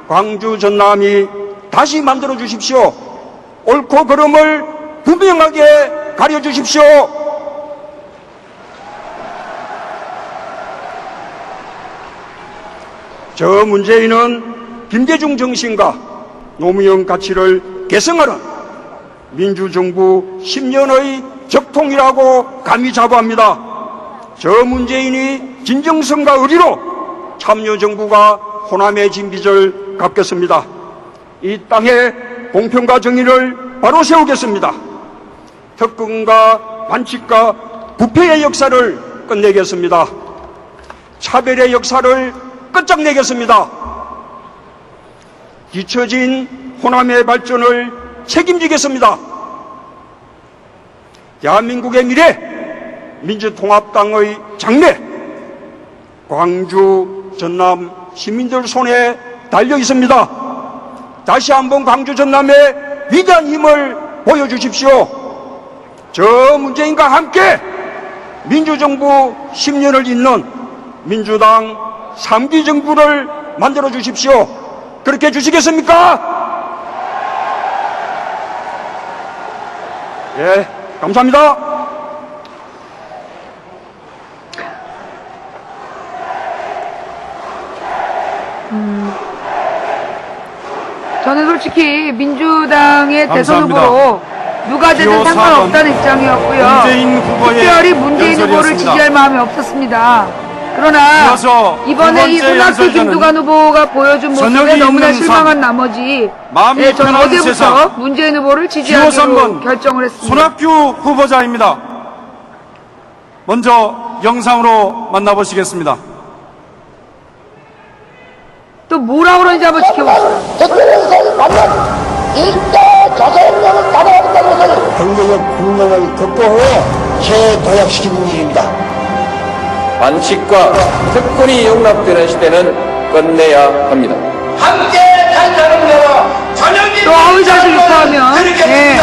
광주 전남이 다시 만들어 주십시오. 옳고 그름을 분명하게 가려 주십시오. 저 문재인은 김대중 정신과 노무현 가치를 계승하는 민주정부 10년의 적통이라고 감히 자부합니다. 저 문재인이 진정성과 의리로 참여정부가 호남의 진빚을 갚겠습니다. 이 땅의 공평과 정의를 바로 세우겠습니다. 특권과 반칙과 부패의 역사를 끝내겠습니다. 차별의 역사를 끝장내겠습니다. 뒤처진 호남의 발전을 책임지겠습니다. 대한민국의 미래, 민주통합당의 장래, 광주, 전남 시민들 손에 달려 있습니다. 다시 한번 광주, 전남의 위대한 힘을 보여주십시오. 저 문재인과 함께 민주정부 10년을 잇는 민주당 3기 정부를 만들어 주십시오. 그렇게 해주시겠습니까? 예, 감사합니다. 저는 솔직히 민주당의 대선 감사합니다. 후보로 누가 되든 기호 상관없다는 입장이었고요. 문재인 후보의 특별히 문재인 후보를 연설이었습니다. 지지할 마음이 없었습니다. 그러나 이어서 이번에 두 이 번째 손학규 연설자는 김두관 후보가 보여준 모습에 저녁이 너무나 있는 실망한 삶, 나머지 마음이 네, 저는 편한 어제부터 세상. 문재인 후보를 기호 지지하기로 3번 결정을 했습니다. 손학규 후보자입니다. 먼저 영상으로 만나보시겠습니다. 또 뭐라고 그러는지 한번 지켜봅시다. 특별행사를 받는 일대 자살력을 가져가겠다는 것을 경제적 불명을 극복하고 재도약시키는 일입니다. 반칙과 특권이 용납되는 시대는 끝내야 합니다. 함께 단단한 저녁이 또 허위 사실 유포하면 예,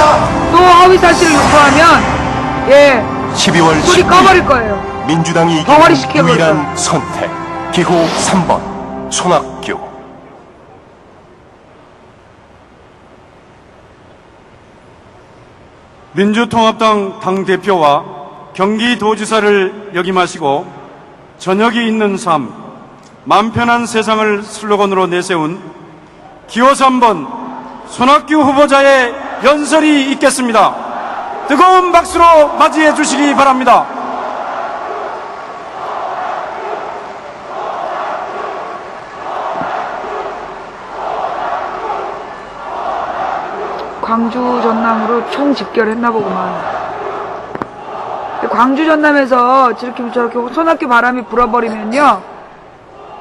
또 허위 사실을 유포하면 예, 12월 소리 10일 꺼버릴 거예요. 민주당이 덩어리 이기는 시켜버릴 유일한 거야. 선택 기호 3번 손학규. 민주통합당 당대표와 경기도지사를 역임하시고 저녁이 있는 삶, 맘 편한 세상을 슬로건으로 내세운 기호 3번 손학규 후보자의 연설이 있겠습니다. 뜨거운 박수로 맞이해 주시기 바랍니다. 광주 전남으로 총 집결했나 보구만. 광주 전남에서 저렇게 손학규 바람이 불어버리면요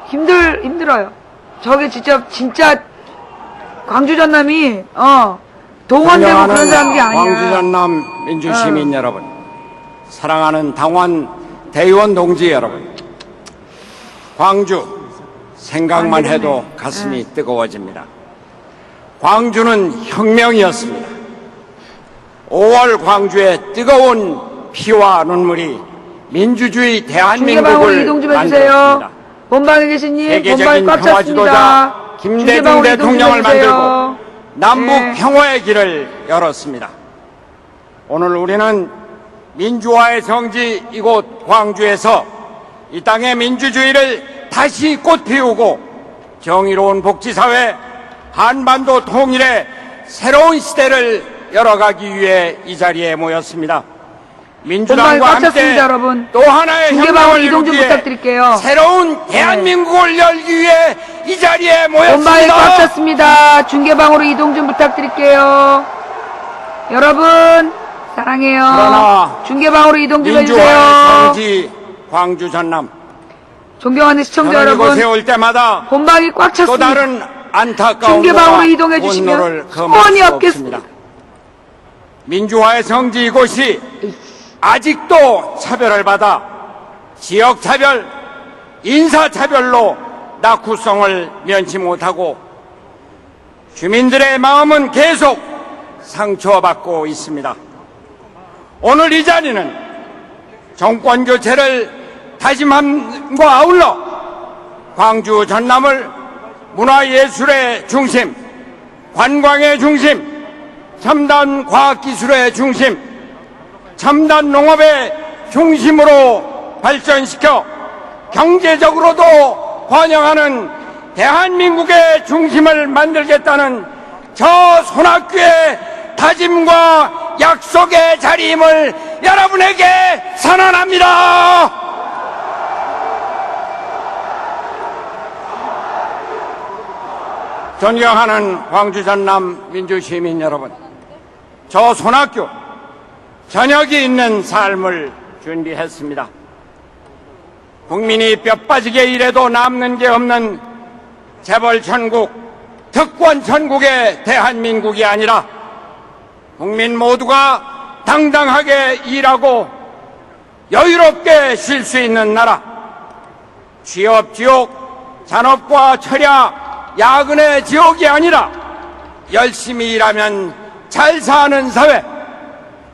힘들어요. 저게 진짜 광주 전남이 동원되고 그런 사람들이 아니야. 광주 전남 민주시민 여러분, 사랑하는 당원 대의원 동지 여러분, 광주 생각만 해도 가슴이 뜨거워집니다. 광주는 혁명이었습니다. 5월 광주의 뜨거운 피와 눈물이 민주주의 중계방으로 이동 대한민국을 좀 해주세요. 만들었습니다. 본방에 계신 님, 본방이 세계적인 꽉 평화 찼습니다. 지도자 김대중 중계방으로 이동 좀 대통령을 해주세요. 만들고 남북 네. 평화의 길을 열었습니다. 오늘 우리는 민주화의 성지 이곳 광주에서 이 땅의 민주주의를 다시 꽃피우고 정의로운 복지사회, 한반도 통일의 새로운 시대를 열어가기 위해 이 자리에 모였습니다. 민주당과 본방이 꽉 함께 찼습니다, 여러분. 또 하나의 중계방으로 혁명을 이동 좀 이루기 위해 부탁드릴게요. 새로운 대한민국을 열기 위해 이 자리에 본방이 꽉 모였습니다. 찼습니다. 중계방으로 이동 좀 부탁드릴게요. 여러분 사랑해요. 그러나 중계방으로 이동 좀 민주화의 해주세요. 성지 광주 전남, 존경하는 시청자 저는 여러분, 이곳에 올 때마다 본방이 꽉 또 찼습니다. 다른 안타까운 중계방으로 분노를 이동해 주시면 금할 소원이 수 없겠습니다. 없습니다. 민주화의 성지 이곳이 아직도 차별을 받아 지역차별, 인사차별로 낙후성을 면치 못하고 주민들의 마음은 계속 상처받고 있습니다. 오늘 이 자리는 정권교체를 다짐함과 아울러 광주 전남을 문화예술의 중심, 관광의 중심, 첨단 과학기술의 중심, 첨단 농업의 중심으로 발전시켜 경제적으로도 번영하는 대한민국의 중심을 만들겠다는 저 손학규의 다짐과 약속의 자리임을 여러분에게 선언합니다. 존경하는 광주 전남 민주시민 여러분, 저 손학규 저녁이 있는 삶을 준비했습니다. 국민이 뼈 빠지게 일해도 남는 게 없는 재벌 천국, 특권 천국의 대한민국이 아니라 국민 모두가 당당하게 일하고 여유롭게 쉴 수 있는 나라, 취업 지옥, 잔업과 철야, 야근의 지옥이 아니라 열심히 일하면 잘 사는 사회,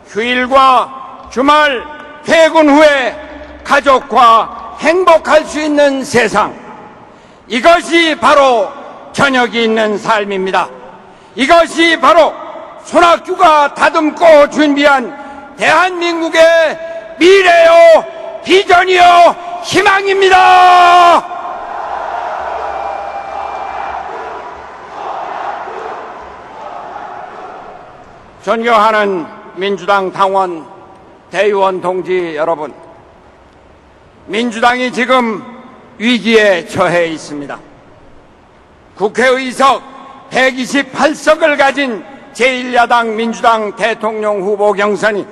휴일과 주말, 퇴근 후에 가족과 행복할 수 있는 세상, 이것이 바로 저녁이 있는 삶입니다. 이것이 바로 손학규가 다듬고 준비한 대한민국의 미래요, 비전이요, 희망입니다. 존경하는 민주당 당원, 대의원 동지 여러분, 민주당이 지금 위기에 처해 있습니다. 국회의석 128석을 가진 제1야당 민주당 대통령 후보 경선이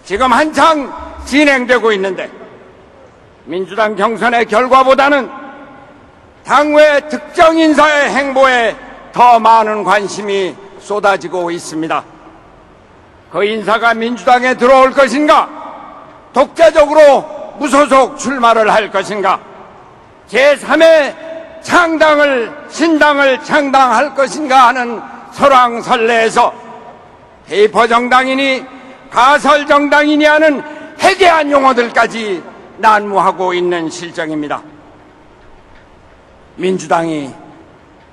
지금 한창 진행되고 있는데, 민주당 경선의 결과보다는 당외 특정 인사의 행보에 더 많은 관심이 쏟아지고 있습니다. 그 인사가 민주당에 들어올 것인가, 독자적으로 무소속 출마를 할 것인가, 제3의 신당을 창당할 것인가 하는 설왕설래에서 페이퍼 정당이니 가설 정당이니 하는 해괴한 용어들까지 난무하고 있는 실정입니다. 민주당이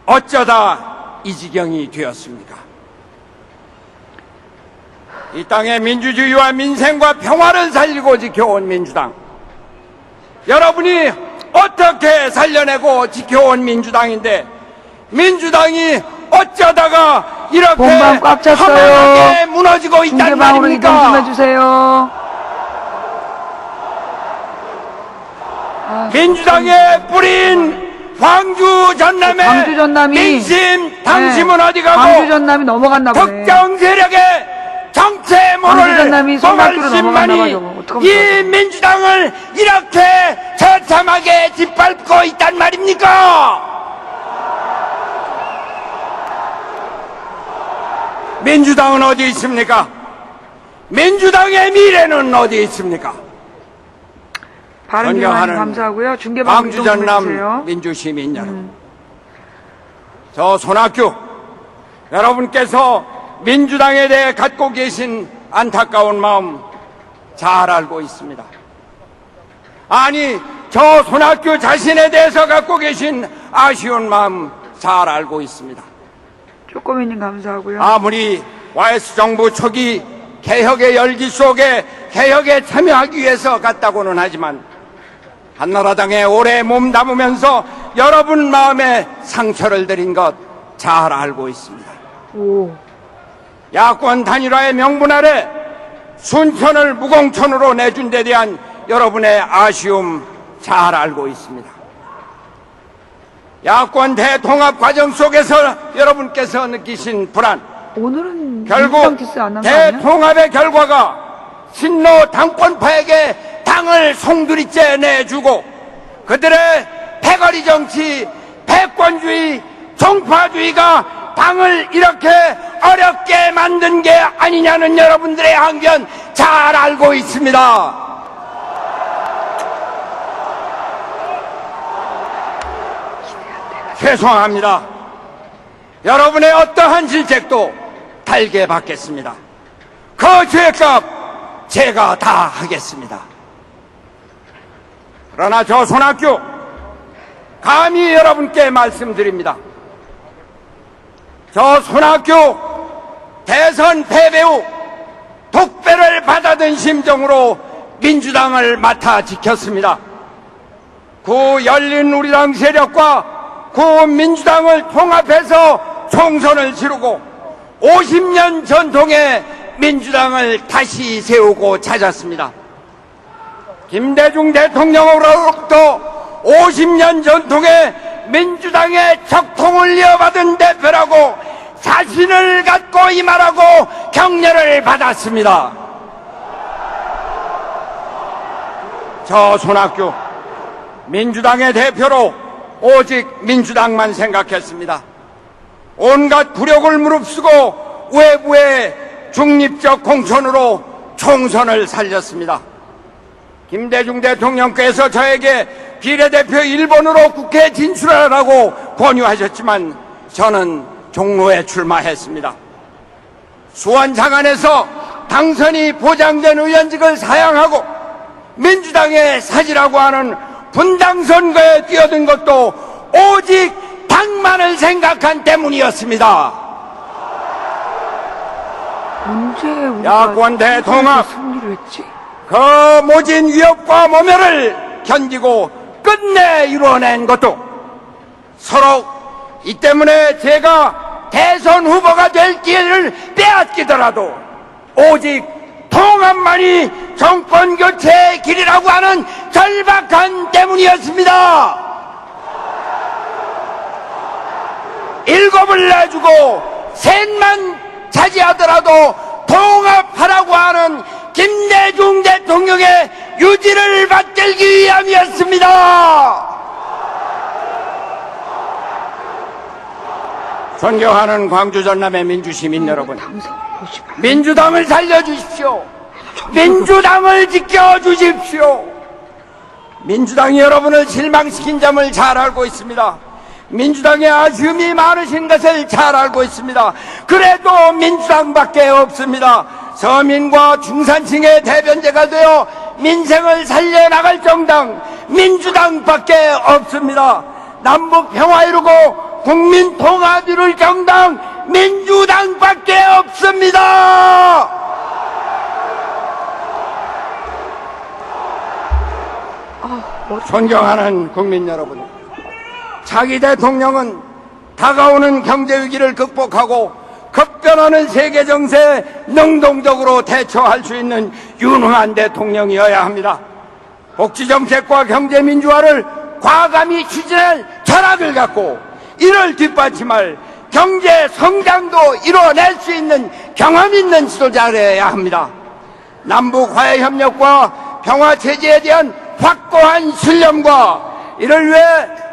어쩌다 이 지경이 되었습니까? 이 땅의 민주주의와 민생과 평화를 살리고 지켜온 민주당, 여러분이 어떻게 살려내고 지켜온 민주당인데, 민주당이 어쩌다가 이렇게 본방 꽉 찼어요. 허망하게 무너지고 있단 중계방으로 이동 좀 말입니까? 해주세요. 민주당의 뿌린 광주 전남의 민심, 당심은 어디 가고, 광주 전남이 넘어갔나 보네. 특정 세력의 정체 광주 전남이 모를 손학규로 고발심만이 넘어갔나 봐요. 이 민주당을 이렇게 처참하게 짓밟고 있단 말입니까? 민주당은 어디 있습니까? 민주당의 미래는 어디 있습니까? 바른미래당 감사하고요. 중계방 광주 이동 좀 해주세요. 전남 민주시민 여러분, 저 손학규 여러분께서 민주당에 대해 갖고 계신 안타까운 마음 잘 알고 있습니다. 아니, 저 손학규 자신에 대해서 갖고 계신 아쉬운 마음 잘 알고 있습니다. 쪼꼬미님 감사하고요. 아무리 YS 정부 초기 개혁의 열기 속에 개혁에 참여하기 위해서 갔다고는 하지만, 한나라당에 오래 몸담으면서 여러분 마음에 상처를 드린 것 잘 알고 있습니다. 야권 단일화의 명분 아래 순천을 무공천으로 내준 데 대한 여러분의 아쉬움 잘 알고 있습니다. 야권 대통합 과정 속에서 여러분께서 느끼신 불안, 오늘은 결국 대통합의 결과가 친노 당권파에게 당을 송두리째 내주고, 그들의 패거리 정치, 패권주의, 종파주의가 당을 이렇게 어렵게 만든 게 아니냐는 여러분들의 항변 잘 알고 있습니다. 죄송합니다. 여러분의 어떠한 질책도 달게 받겠습니다. 그 죄값 제가 다 하겠습니다. 그러나 저 손학규, 감히 여러분께 말씀드립니다. 저 손학규 대선 패배 후 독배를 받아든 심정으로 민주당을 맡아 지켰습니다. 구 열린 우리당 세력과 구 민주당을 통합해서 총선을 치르고 50년 전통의 민주당을 다시 세우고 찾았습니다. 김대중 대통령으로부터 50년 전통의 민주당의 적통을 이어받은 대표라고 자신을 갖고 임하라고 격려를 받았습니다. 저 손학규, 민주당의 대표로 오직 민주당만 생각했습니다. 온갖 굴욕을 무릅쓰고 외부의 중립적 공천으로 총선을 살렸습니다. 김대중 대통령께서 저에게 비례대표 1번으로 국회에 진출하라고 권유하셨지만 저는 종로에 출마했습니다. 수원 장안에서 당선이 보장된 의원직을 사양하고 민주당의 사지라고 하는 분당 선거에 뛰어든 것도 오직 당만을 생각한 때문이었습니다. 언제 야권 대통합, 승리를 했지? 그 모진 위협과 모멸을 견디고 끝내 이루어낸 것도 서로 이 때문에 제가 대선 후보가 될 기회를 빼앗기더라도 오직 통합만이 정권 교체의 길이라고 하는 절박한 때문이었습니다. 일곱을 내주고 셋만 차지하더라도 통합하라고 하는 김대중 대통령의 유지를 받들기 위함이었습니다. 존경하는 광주 전남의 민주시민 여러분, 민주당을 살려주십시오. 민주당을 지켜주십시오. 민주당이 여러분을 실망시킨 점을 잘 알고 있습니다. 민주당의 아쉬움이 많으신 것을 잘 알고 있습니다. 그래도 민주당밖에 없습니다. 서민과 중산층의 대변제가 되어 민생을 살려나갈 정당 민주당밖에 없습니다. 남북 평화 이루고 국민 통합 이룰 정당 민주당밖에 없습니다. 존경하는 국민 여러분, 차기 대통령은 다가오는 경제 위기를 극복하고 급변하는 세계 정세에 능동적으로 대처할 수 있는 유능한 대통령이어야 합니다. 복지 정책과 경제 민주화를 과감히 추진할 철학을 갖고 이를 뒷받침할 경제 성장도 이뤄낼 수 있는 경험 있는 지도자여야 합니다. 남북 화해 협력과 평화 체제에 대한 확고한 신념과 이를 위해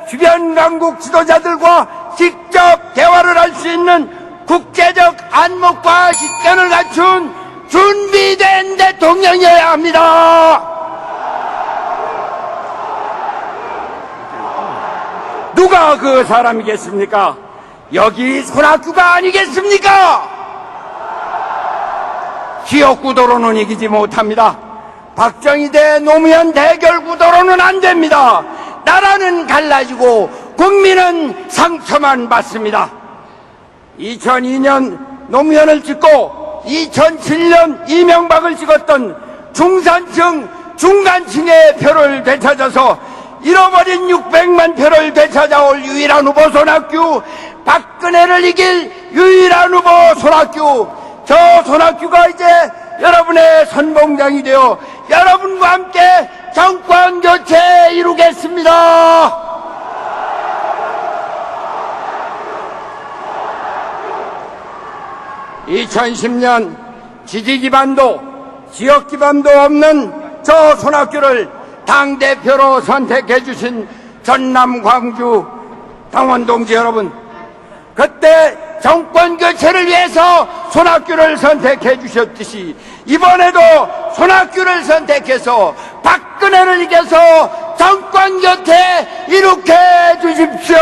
주변 강국 지도자들과 직접 대화를 할 수 있는 국제적 안목과 식견을 갖춘 준비된 대통령이어야 합니다. 누가 그 사람이겠습니까? 여기 손학규가 아니겠습니까? 지역 구도로는 이기지 못합니다. 박정희 대 노무현 대결 구도로는 안 됩니다. 나라는 갈라지고 국민은 상처만 받습니다. 2002년 노무현을 찍고 2007년 이명박을 찍었던 중산층, 중간층의 표를 되찾아서 잃어버린 600만 표를 되찾아올 유일한 후보 손학규, 박근혜를 이길 유일한 후보 손학규, 저 손학규가 이제 여러분의 선봉장이 되어 여러분과 함께 정권 교체 이루겠습니다. (2010년) 지지 기반도 지역 기반도 없는 저 손학규를 당대표로 선택해 주신 전남 광주 당원 동지 여러분, 그때 정권 교체를 위해서 손학규를 선택해 주셨듯이 이번에도 손학규를 선택해서 박근혜를 이겨서 정권 교체 이룩해 주십시오.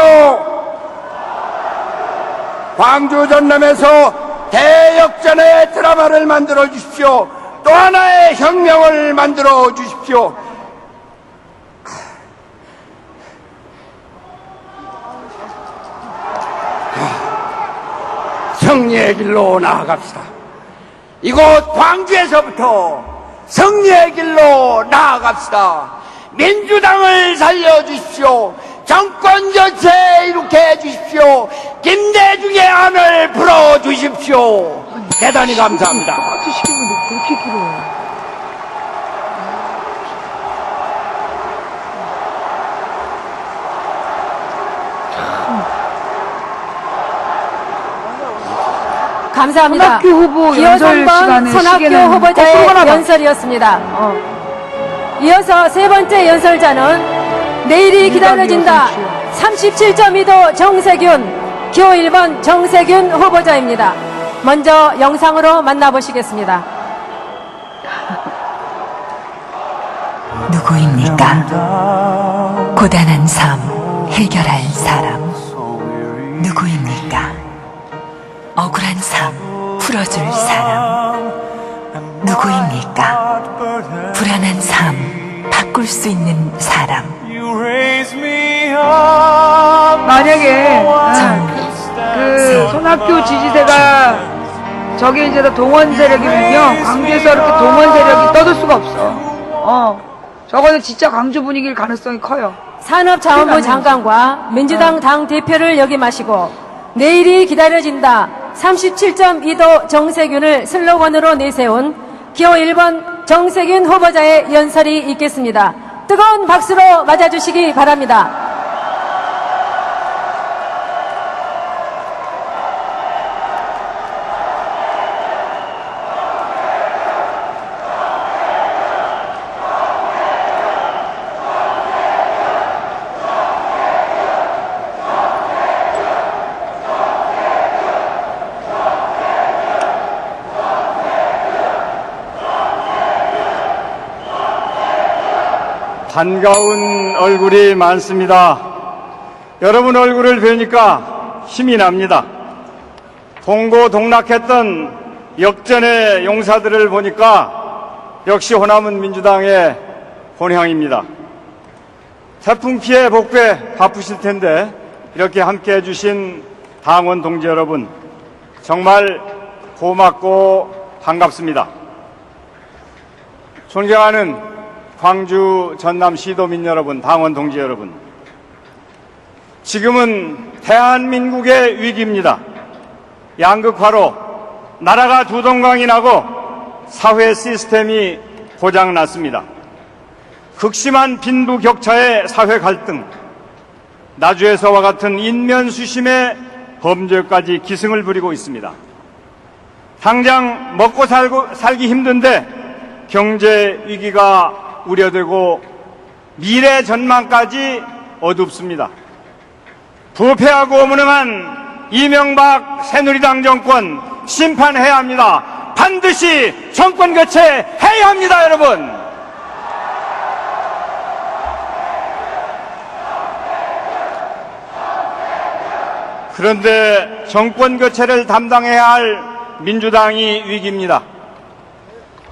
광주 전남에서 대역전의 드라마를 만들어 주십시오. 또 하나의 혁명을 만들어 주십시오. 승리의 길로 나아갑시다. 이곳 광주에서부터 승리의 길로 나아갑시다. 민주당을 살려주십시오. 정권 교체 이렇게 해주십시오. 김대중의 안을 풀어주십시오. 대단히 감사합니다. 그렇게 길어요. 감사합니다. 손학규 후보 연설 시간에 손학규 시계는 후보자의 거꾸로 가라. 연설이었습니다. 이어서 세 번째 연설자는 내일이 기다려진다 37.2도 정세균, 기호 1번 정세균 후보자입니다. 먼저 영상으로 만나보시겠습니다. 누구입니까? 고단한 삶 해결할 사람. 누구입니까? 억울한 삶 풀어줄 사람. 누구입니까? 불안한 삶 바꿀 수 있는 사람. 만약에 그 손학규 지지세가 저게 이제 다 동원 세력이면요, 광주에서 이렇게 동원 세력이 떠들 수가 없어. 저거는 진짜 광주 분위기일 가능성이 커요. 산업자원부 장관과 민주당 당 대표를 역임하시고 내일이 기다려진다 37.2도 정세균을 슬로건으로 내세운 기호 1번 정세균 후보자의 연설이 있겠습니다. 뜨거운 박수로 맞아주시기 바랍니다. 반가운 얼굴이 많습니다. 여러분 얼굴을 뵈니까 힘이 납니다. 동고동락했던 역전의 용사들을 보니까 역시 호남은 민주당의 본향입니다. 태풍 피해 복구에 바쁘실 텐데 이렇게 함께 해주신 당원 동지 여러분 정말 고맙고 반갑습니다. 존경하는 광주 전남 시도민 여러분, 당원 동지 여러분, 지금은 대한민국의 위기입니다. 양극화로 나라가 두 동강이 나고 사회 시스템이 고장났습니다. 극심한 빈부격차의 사회 갈등, 나주에서와 같은 인면수심의 범죄까지 기승을 부리고 있습니다. 당장 먹고 살기 힘든데 경제 위기가 우려되고 미래 전망까지 어둡습니다. 부패하고 무능한 이명박 새누리당 정권 심판해야 합니다. 반드시 정권 교체해야 합니다, 여러분. 그런데 정권 교체를 담당해야 할 민주당이 위기입니다.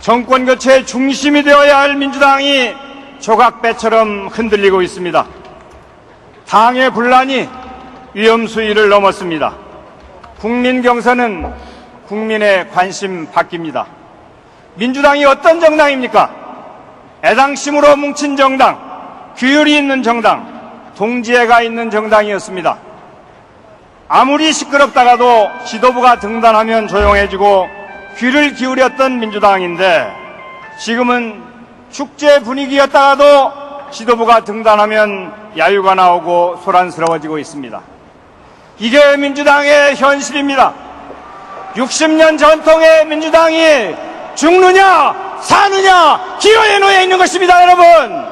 정권 교체의 중심이 되어야 할 민주당이 조각배처럼 흔들리고 있습니다. 당의 분란이 위험수위를 넘었습니다. 국민 경선은 국민의 관심 바뀝니다. 민주당이 어떤 정당입니까? 애당심으로 뭉친 정당, 규율이 있는 정당, 동지애가 있는 정당이었습니다. 아무리 시끄럽다가도 지도부가 등단하면 조용해지고 귀를 기울였던 민주당인데 지금은 축제 분위기였다가도 지도부가 등단하면 야유가 나오고 소란스러워지고 있습니다. 이게 민주당의 현실입니다. 60년 전통의 민주당이 죽느냐 사느냐 기로에 놓여 있는 것입니다, 여러분.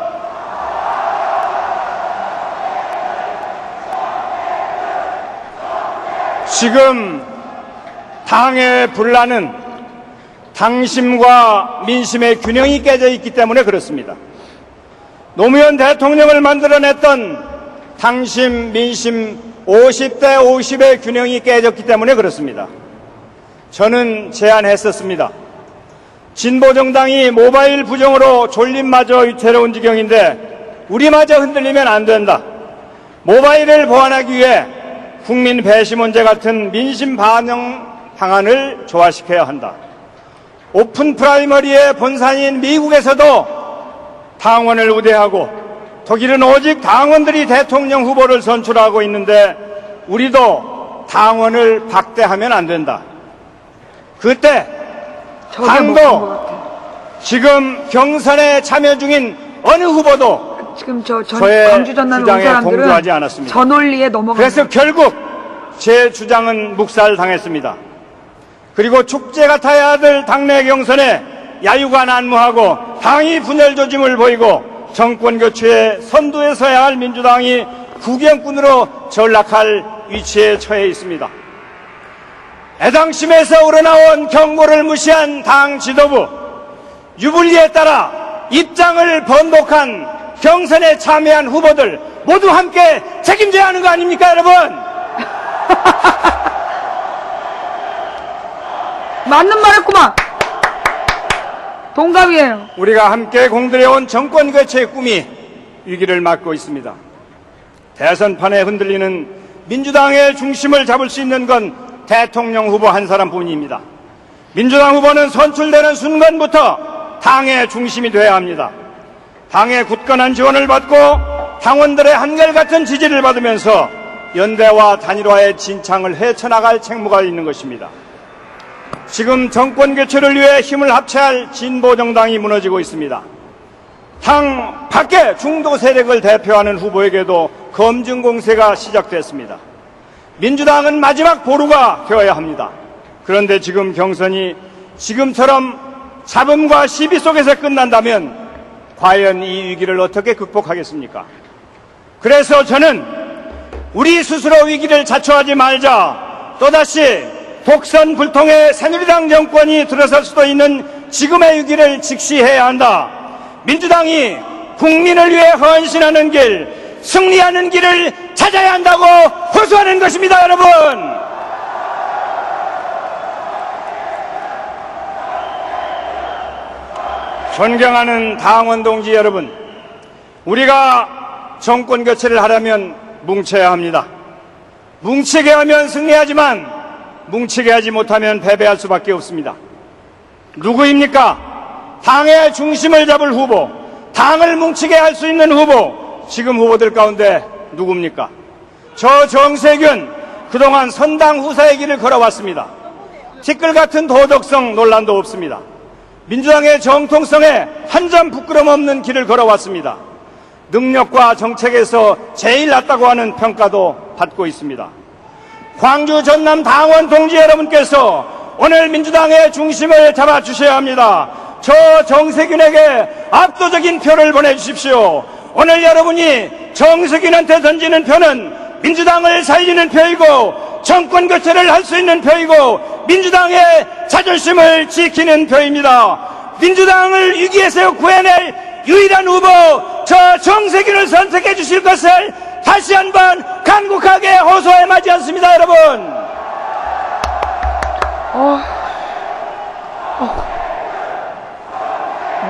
지금 당의 분란은 당심과 민심의 균형이 깨져 있기 때문에 그렇습니다. 노무현 대통령을 만들어냈던 당심, 민심 50대 50의 균형이 깨졌기 때문에 그렇습니다. 저는 제안했었습니다. 진보정당이 모바일 부정으로 졸림마저 위태로운 지경인데 우리마저 흔들리면 안 된다. 모바일을 보완하기 위해 국민 배시 문제 같은 민심 반영 방안을 조화시켜야 한다. 오픈 프라이머리의 본산인 미국에서도 당원을 우대하고 독일은 오직 당원들이 대통령 후보를 선출하고 있는데 우리도 당원을 박대하면 안 된다. 그때 당도 지금 경선에 참여 중인 어느 후보도 지금 저의 광주 전남에 온 주장에 사람들은 동조하지 않았습니다. 저 논리에 넘어간 그래서 결국 제 주장은 묵살당했습니다. 그리고 축제 같아야 할 당내 경선에 야유가 난무하고 당이 분열 조짐을 보이고 정권 교체의 선두에 서야 할 민주당이 구경꾼으로 전락할 위치에 처해 있습니다. 애당심에서 우러나온 경고를 무시한 당 지도부, 유불리에 따라 입장을 번복한 경선에 참여한 후보들 모두 함께 책임져야 하는 거 아닙니까, 여러분? 맞는 말 했구만. 동갑이에요. 우리가 함께 공들여온 정권 교체의 꿈이 위기를 맞고 있습니다. 대선판에 흔들리는 민주당의 중심을 잡을 수 있는 건 대통령 후보 한 사람뿐입니다. 민주당 후보는 선출되는 순간부터 당의 중심이 돼야 합니다. 당의 굳건한 지원을 받고 당원들의 한결같은 지지를 받으면서 연대와 단일화의 진창을 헤쳐나갈 책무가 있는 것입니다. 지금 정권 교체를 위해 힘을 합쳐야 할 진보정당이 무너지고 있습니다. 당 밖의 중도 세력을 대표하는 후보에게도 검증 공세가 시작됐습니다. 민주당은 마지막 보루가 되어야 합니다. 그런데 지금 경선이 지금처럼 잡음과 시비 속에서 끝난다면 과연 이 위기를 어떻게 극복하겠습니까? 그래서 저는 우리 스스로 위기를 자초하지 말자, 또다시 독선 불통의 새누리당 정권이 들어설 수도 있는 지금의 위기를 직시해야 한다. 민주당이 국민을 위해 헌신하는 길, 승리하는 길을 찾아야 한다고 호소하는 것입니다, 여러분. 존경하는 당원 동지 여러분, 우리가 정권 교체를 하려면 뭉쳐야 합니다. 뭉치게 하면 승리하지만 뭉치게 하지 못하면 패배할 수밖에 없습니다. 누구입니까? 당의 중심을 잡을 후보, 당을 뭉치게 할 수 있는 후보, 지금 후보들 가운데 누굽니까? 저 정세균, 그동안 선당 후사의 길을 걸어왔습니다. 티끌 같은 도덕성 논란도 없습니다. 민주당의 정통성에 한 점 부끄럼 없는 길을 걸어왔습니다. 능력과 정책에서 제일 낫다고 하는 평가도 받고 있습니다. 광주 전남 당원 동지 여러분께서 오늘 민주당의 중심을 잡아주셔야 합니다. 저 정세균에게 압도적인 표를 보내주십시오. 오늘 여러분이 정세균한테 던지는 표는 민주당을 살리는 표이고 정권 교체를 할 수 있는 표이고 민주당의 자존심을 지키는 표입니다. 민주당을 위기에서 구해낼 유일한 후보 저 정세균을 선택해 주실 것을 다시 한번 간곡하게 호소해 마지 않습니다, 여러분.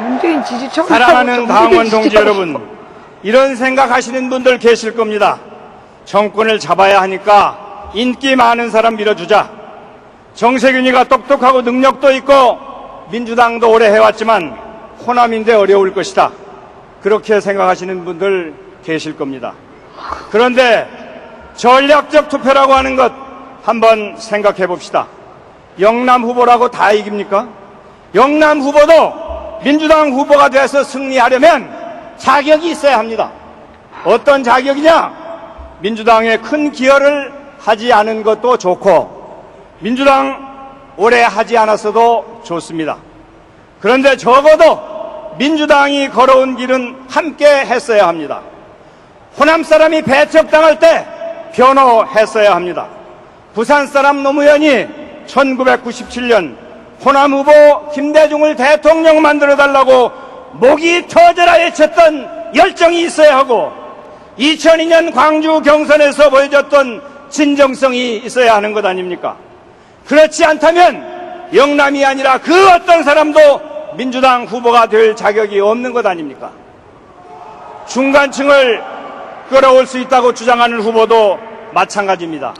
문재인 지지층 사랑하는 당원 동지 여러분, 이런 생각하시는 분들 계실 겁니다. 정권을 잡아야 하니까 인기 많은 사람 밀어주자. 정세균이가 똑똑하고 능력도 있고 민주당도 오래 해왔지만 호남인데 어려울 것이다. 그렇게 생각하시는 분들 계실 겁니다. 그런데 전략적 투표라고 하는 것 한번 생각해 봅시다. 영남 후보라고 다 이깁니까? 영남 후보도 민주당 후보가 돼서 승리하려면 자격이 있어야 합니다. 어떤 자격이냐? 민주당에 큰 기여를 하지 않은 것도 좋고 민주당 오래 하지 않았어도 좋습니다. 그런데 적어도 민주당이 걸어온 길은 함께 했어야 합니다. 호남 사람이 배척당할 때 변호했어야 합니다. 부산 사람 노무현이 1997년 호남 후보 김대중을 대통령 만들어달라고 목이 터져라 외쳤던 열정이 있어야 하고 2002년 광주 경선에서 보여줬던 진정성이 있어야 하는 것 아닙니까? 그렇지 않다면 영남이 아니라 그 어떤 사람도 민주당 후보가 될 자격이 없는 것 아닙니까? 중간층을 끌어올 수 있다고 주장하는 후보도 마찬가지입니다.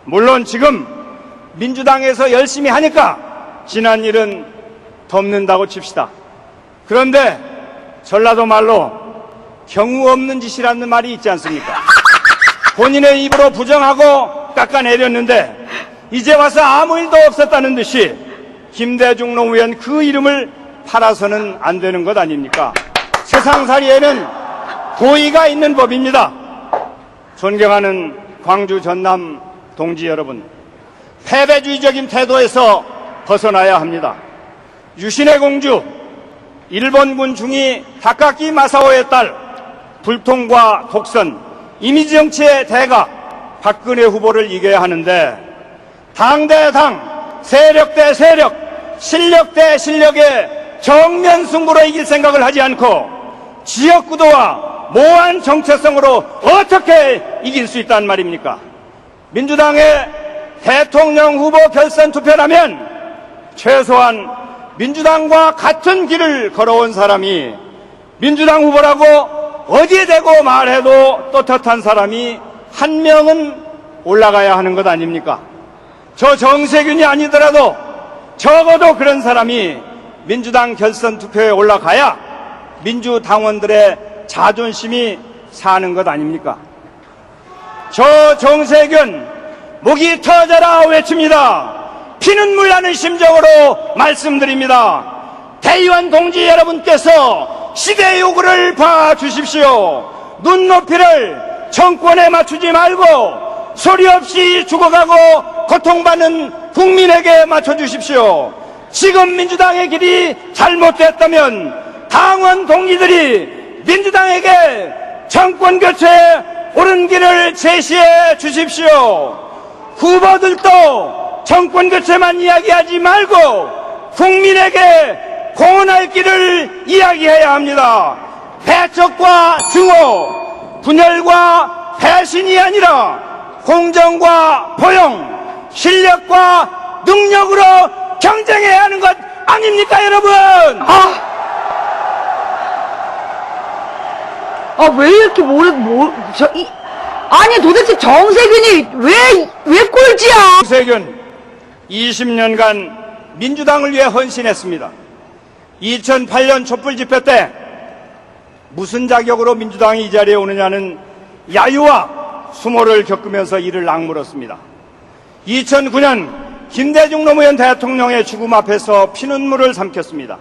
물론 지금 민주당에서 열심히 하니까 지난 일은 덮는다고 칩시다. 그런데 전라도 말로 경우 없는 짓이라는 말이 있지 않습니까? 본인의 입으로 부정하고 깎아내렸는데 이제 와서 아무 일도 없었다는 듯이 김대중 노무현 그 이름을 팔아서는 안 되는 것 아닙니까? 세상살이에는 도의가 있는 법입니다. 존경하는 광주 전남 동지 여러분, 패배주의적인 태도에서 벗어나야 합니다. 유신의 공주, 일본군 중위 다카키 마사오의 딸, 불통과 독선, 이미지 정치의 대가 박근혜 후보를 이겨야 하는데 당 대 당, 세력 대 세력, 실력 대 실력의 정면 승부로 이길 생각을 하지 않고 지역구도와 모호한 정체성으로 어떻게 이길 수 있단 말입니까? 민주당의 대통령 후보 결선 투표라면 최소한 민주당과 같은 길을 걸어온 사람이 민주당 후보라고 어디에 대고 말해도 떳떳한 사람이 한 명은 올라가야 하는 것 아닙니까? 저 정세균이 아니더라도 적어도 그런 사람이 민주당 결선 투표에 올라가야 민주당원들의 자존심이 사는 것 아닙니까? 저 정세균 목이 터져라 외칩니다. 피눈물 나는 심정으로 말씀드립니다. 대의원 동지 여러분께서 시대 요구를 봐주십시오. 눈높이를 정권에 맞추지 말고 소리 없이 죽어가고 고통받는 국민에게 맞춰주십시오. 지금 민주당의 길이 잘못됐다면 당원 동지들이 민주당에게 정권 교체에 옳은 길을 제시해 주십시오. 후보들도 정권 교체만 이야기하지 말고 국민에게 공헌할 길을 이야기해야 합니다. 배척과 증오, 분열과 배신이 아니라 공정과 포용, 실력과 능력으로 경쟁해야 하는 것 아닙니까, 여러분? 왜 이렇게 아니 도대체 정세균이 왜 꼴찌야? 정세균 20년간 민주당을 위해 헌신했습니다. 2008년 촛불 집회 때 무슨 자격으로 민주당이 이 자리에 오느냐는 야유와 수모를 겪으면서 이를 악물었습니다. 2009년 김대중 노무현 대통령의 죽음 앞에서 피눈물을 삼켰습니다.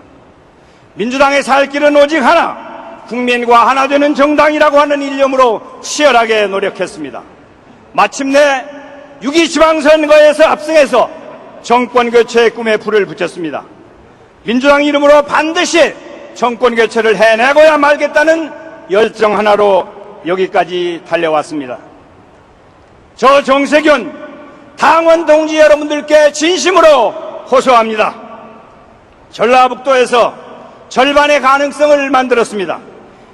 민주당의 살 길은 오직 하나, 국민과 하나 되는 정당이라고 하는 일념으로 치열하게 노력했습니다. 마침내 6.2 지방선거에서 압승해서 정권교체의 꿈에 불을 붙였습니다. 민주당 이름으로 반드시 정권교체를 해내고야 말겠다는 열정 하나로 여기까지 달려왔습니다. 저 정세균 당원 동지 여러분들께 진심으로 호소합니다. 전라북도에서 절반의 가능성을 만들었습니다.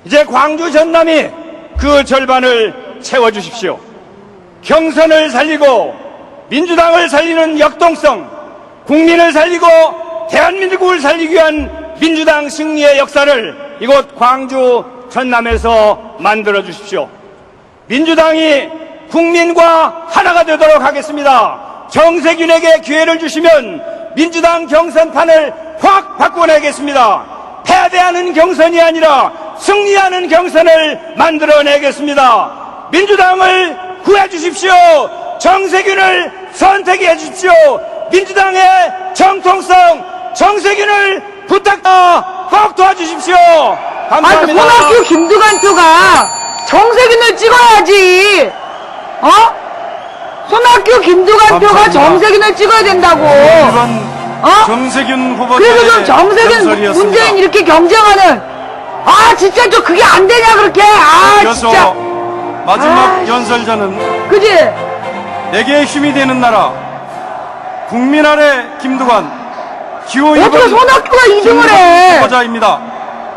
이제 광주 전남이 그 절반을 채워주십시오. 경선을 살리고 민주당을 살리는 역동성, 국민을 살리고 대한민국을 살리기 위한 민주당 승리의 역사를 이곳 광주 전남에서 만들어 주십시오. 민주당이 국민과 하나가 되도록 하겠습니다. 정세균에게 기회를 주시면 민주당 경선판을 확 바꿔내겠습니다. 패배하는 경선이 아니라 승리하는 경선을 만들어내겠습니다. 민주당을 구해주십시오. 정세균을 선택해 주십시오. 민주당의 정통성 정세균을 꼭 도와주십시오. 감사합니다. 손학규 김두관 표가 정세균을 찍어야지. 손학규 김두관 표가 정세균을 찍어야 된다고. 정세균 후보자. 그래서 좀 정세균 문재인 이렇게 경쟁하는 진짜 좀 그게 안 되냐 그렇게. 진짜. 마지막 연설자는 그지? 내게 힘이 되는 나라 국민 아래 김두관 기호 2번 어떻게 손학규가 2등을 해? 후보자입니다.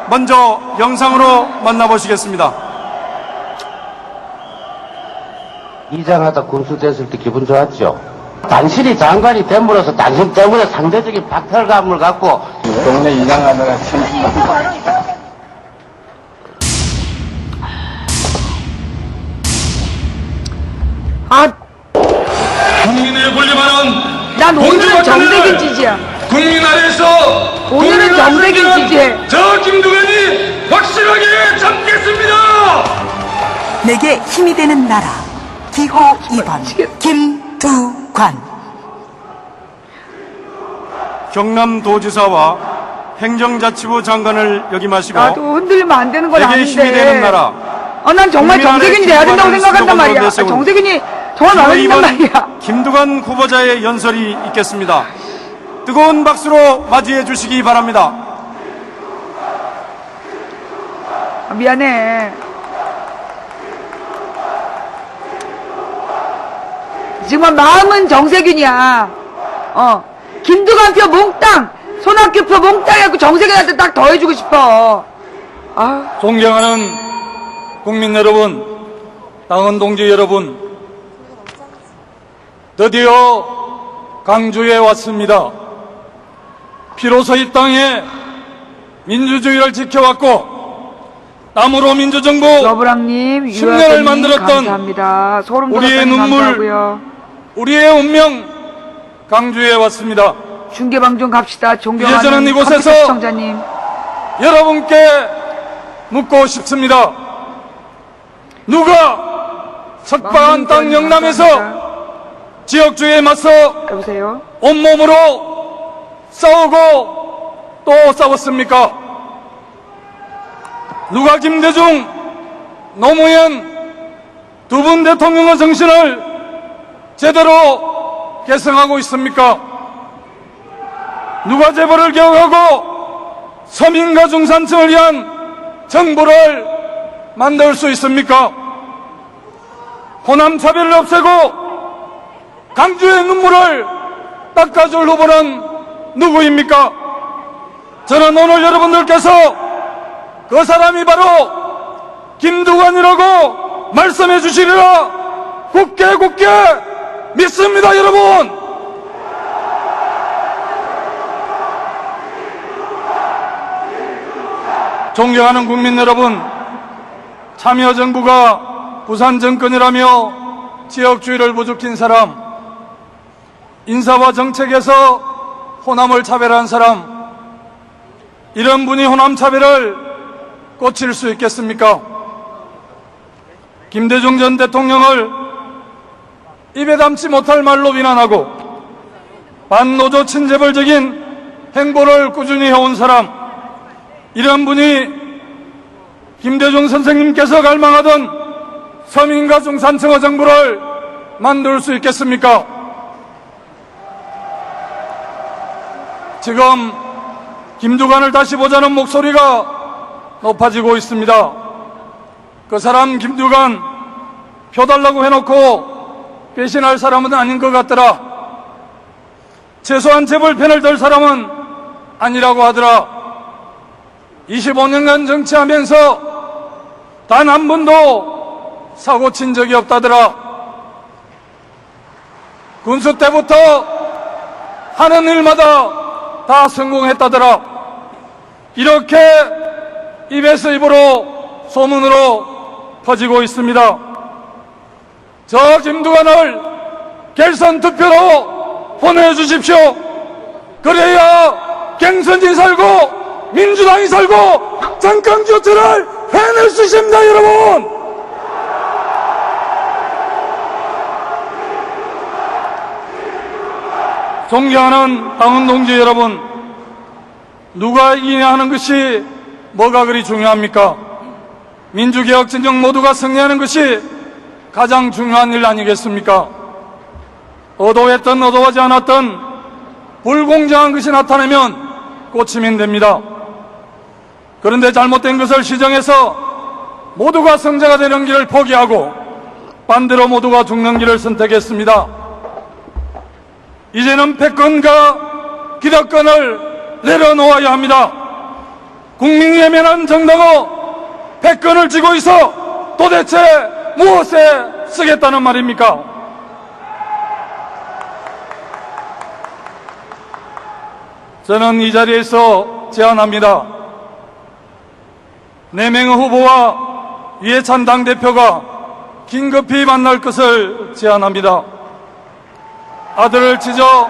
먼저 영상으로 만나보시겠습니다. 이장하다 군수됐을 때 기분 좋았죠? 당신이 장관이 됨으로써 당신 때문에 상대적인 박탈감을 갖고 동네 이장하다가 참 국민의 권리만은 난 오늘은 정세균 지지야. 국민 아래에서 오늘은 정세균 지지해. 저 김두관이 확실하게 잡겠습니다. 내게 힘이 되는 나라 기호 2번 김두관. 경남도지사와 행정자치부 장관을 역임하시고 나도 흔들리면 안 되는 건 내게 아닌데. 힘이 되는 나라 난 정말 정세균이 돼야 된다고 생각한단 말이야. 정세균이 정말 마음에 든단 말이야. 김두관 후보자의 연설이 있겠습니다. 뜨거운 박수로 맞이해 주시기 바랍니다. 미안해. 지금 마음은 정세균이야. 김두관 표 몽땅, 손학규 표 몽땅 해갖고 정세균한테 딱 더해주고 싶어. 존경하는 국민 여러분, 당원 동지 여러분, 드디어 강주에 왔습니다. 비로소 이 땅에 민주주의를 지켜왔고 땀으로 민주정부 러브랑님, 10년을 만들었던 감사합니다. 소름 우리의 눈물, 감사하고요. 우리의 운명 강주에 왔습니다. 중계방송 갑시다. 존경하는 이제는 이곳에서 시청자님, 여러분께 묻고 싶습니다. 누가 석방한 땅 영남에서 지역주의에 맞서 여보세요? 온몸으로 싸우고 또 싸웠습니까? 누가 김대중, 노무현 두 분 대통령의 정신을 제대로 계승하고 있습니까? 누가 재벌을 개혁하고 서민과 중산층을 위한 정부를 만들 수 있습니까? 호남 차별을 없애고 강주의 눈물을 닦아줄 후보는 누구입니까? 저는 오늘 여러분들께서 그 사람이 바로 김두관이라고 말씀해 주시리라 굳게 믿습니다, 여러분. 존경하는 국민 여러분, 참여정부가 부산정권이라며 지역주의를 부추긴 사람, 인사와 정책에서 호남을 차별한 사람, 이런 분이 호남 차별을 고칠 수 있겠습니까? 김대중 전 대통령을 입에 담지 못할 말로 비난하고 반노조 친재벌적인 행보를 꾸준히 해온 사람, 이런 분이 김대중 선생님께서 갈망하던 서민과 중산층의 정부를 만들 수 있겠습니까? 지금 김두관을 다시 보자는 목소리가 높아지고 있습니다. 그 사람 김두관 표 달라고 해놓고 배신할 사람은 아닌 것 같더라. 최소한 재벌 편을 들 사람은 아니라고 하더라. 25년간 정치하면서 단 한 번도 사고 친 적이 없다더라. 군수 때부터 하는 일마다 다 성공했다더라. 이렇게 입에서 입으로 소문으로 퍼지고 있습니다. 저 김두관을 결선 투표로 보내주십시오. 그래야 갱선이 살고 민주당이 살고 정권 교체를 해낼 수 있습니다, 여러분. 존경하는 당원 동지 여러분, 누가 이기냐 하는 것이 뭐가 그리 중요합니까? 민주개혁 진영 모두가 승리하는 것이 가장 중요한 일 아니겠습니까? 의도했든 의도하지 않았든 불공정한 것이 나타나면 고치면 됩니다. 그런데 잘못된 것을 시정해서 모두가 승자가 되는 길을 포기하고 반대로 모두가 죽는 길을 선택했습니다. 이제는 패권과 기득권을 내려놓아야 합니다. 국민이 외면한 정당의 패권을 쥐고 있어 도대체 무엇에 쓰겠다는 말입니까? 저는 이 자리에서 제안합니다. 4명의 후보와 이해찬 당대표가 긴급히 만날 것을 제안합니다. 아들을 찢어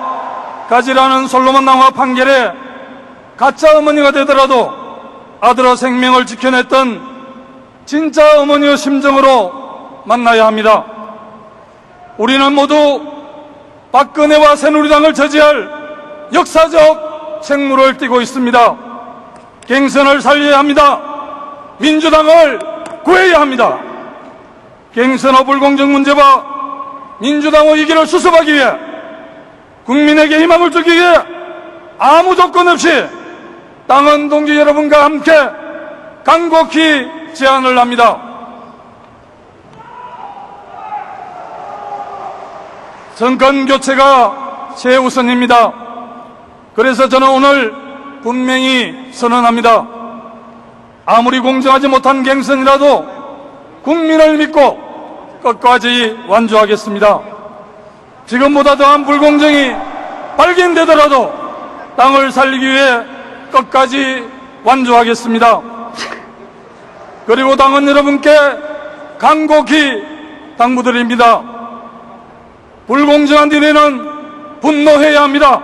가지라는 솔로몬 왕화 판결에 가짜 어머니가 되더라도 아들의 생명을 지켜냈던 진짜 어머니의 심정으로 만나야 합니다. 우리는 모두 박근혜와 새누리당을 저지할 역사적 생물을 띠고 있습니다. 갱선을 살려야 합니다. 민주당을 구해야 합니다. 갱선의 불공정 문제와 민주당의 위기를 수습하기 위해 국민에게 희망을 주기 위해 아무 조건 없이 당원 동지 여러분과 함께 간곡히 제안을 합니다. 정권 교체가 최우선입니다. 그래서 저는 오늘 분명히 선언합니다. 아무리 공정하지 못한 갱선이라도 국민을 믿고 끝까지 완주하겠습니다. 지금보다 더한 불공정이 발견되더라도 땅을 살리기 위해 끝까지 완주하겠습니다. 그리고 당원 여러분께 간곡히 당부드립니다. 불공정한 일에는 분노해야 합니다.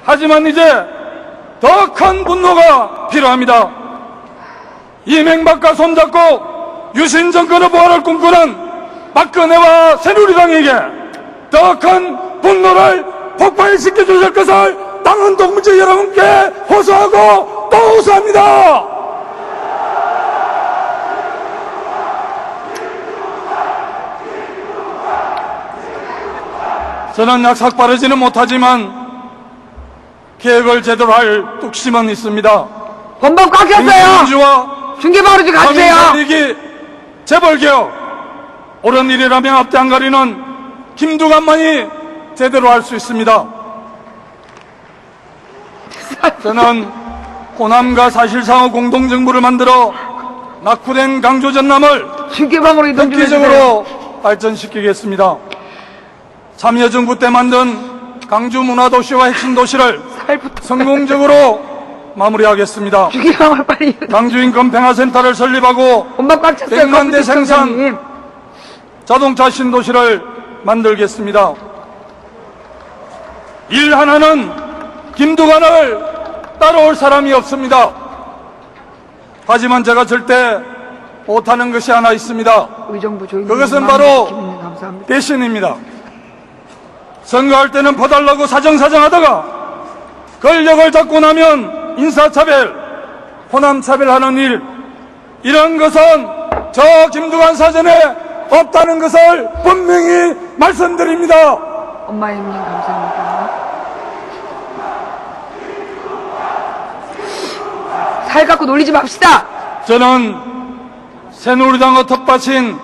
하지만 이제 더 큰 분노가 필요합니다. 이명박과 손잡고 유신 정권의 부활을 꿈꾸는 박근혜와 새누리당에게 더 큰 분노를 폭발시켜 주실 것을 당헌 동지 여러분께 호소하고 또 호소합니다. 저는 약삭 빠르지는 못하지만 계획을 제대로 할 뚝심은 있습니다. 본방 꽉 켰어요. 중계방으로 좀 가주세요. 서민세력이 재벌개혁 옳은 일이라면 앞대 안 가리는 김두관만이 제대로 할 수 있습니다. 저는 호남과 사실상의 공동정부를 만들어 낙후된 강조 전남을 중계방으로 이동 좀 해주세요. 획기적으로 발전시키겠습니다. 참여정부 때 만든 강주 문화도시와 핵심 도시를 성공적으로 마무리하겠습니다. 중계방을 빨리. 강주 인권 평화센터를 설립하고 본방 꽉 찼어요. 100만 대 컴퓨터 생산 선생님. 자동차 신도시를 만들겠습니다. 일 하나는 김두관을 따라올 사람이 없습니다. 하지만 제가 절대 못하는 것이 하나 있습니다. 의정부 조임. 그것은 바로 감사합니다. 배신입니다. 선거할 때는 퍼달라고 사정사정하다가 권력을 잡고 나면 인사차별, 호남차별하는 일, 이런 것은 저 김두관 사전에 없다는 것을 분명히 말씀드립니다. 엄마 형님 감사합니다. 살 갖고 놀리지 맙시다. 저는 새누리당의 텃밭인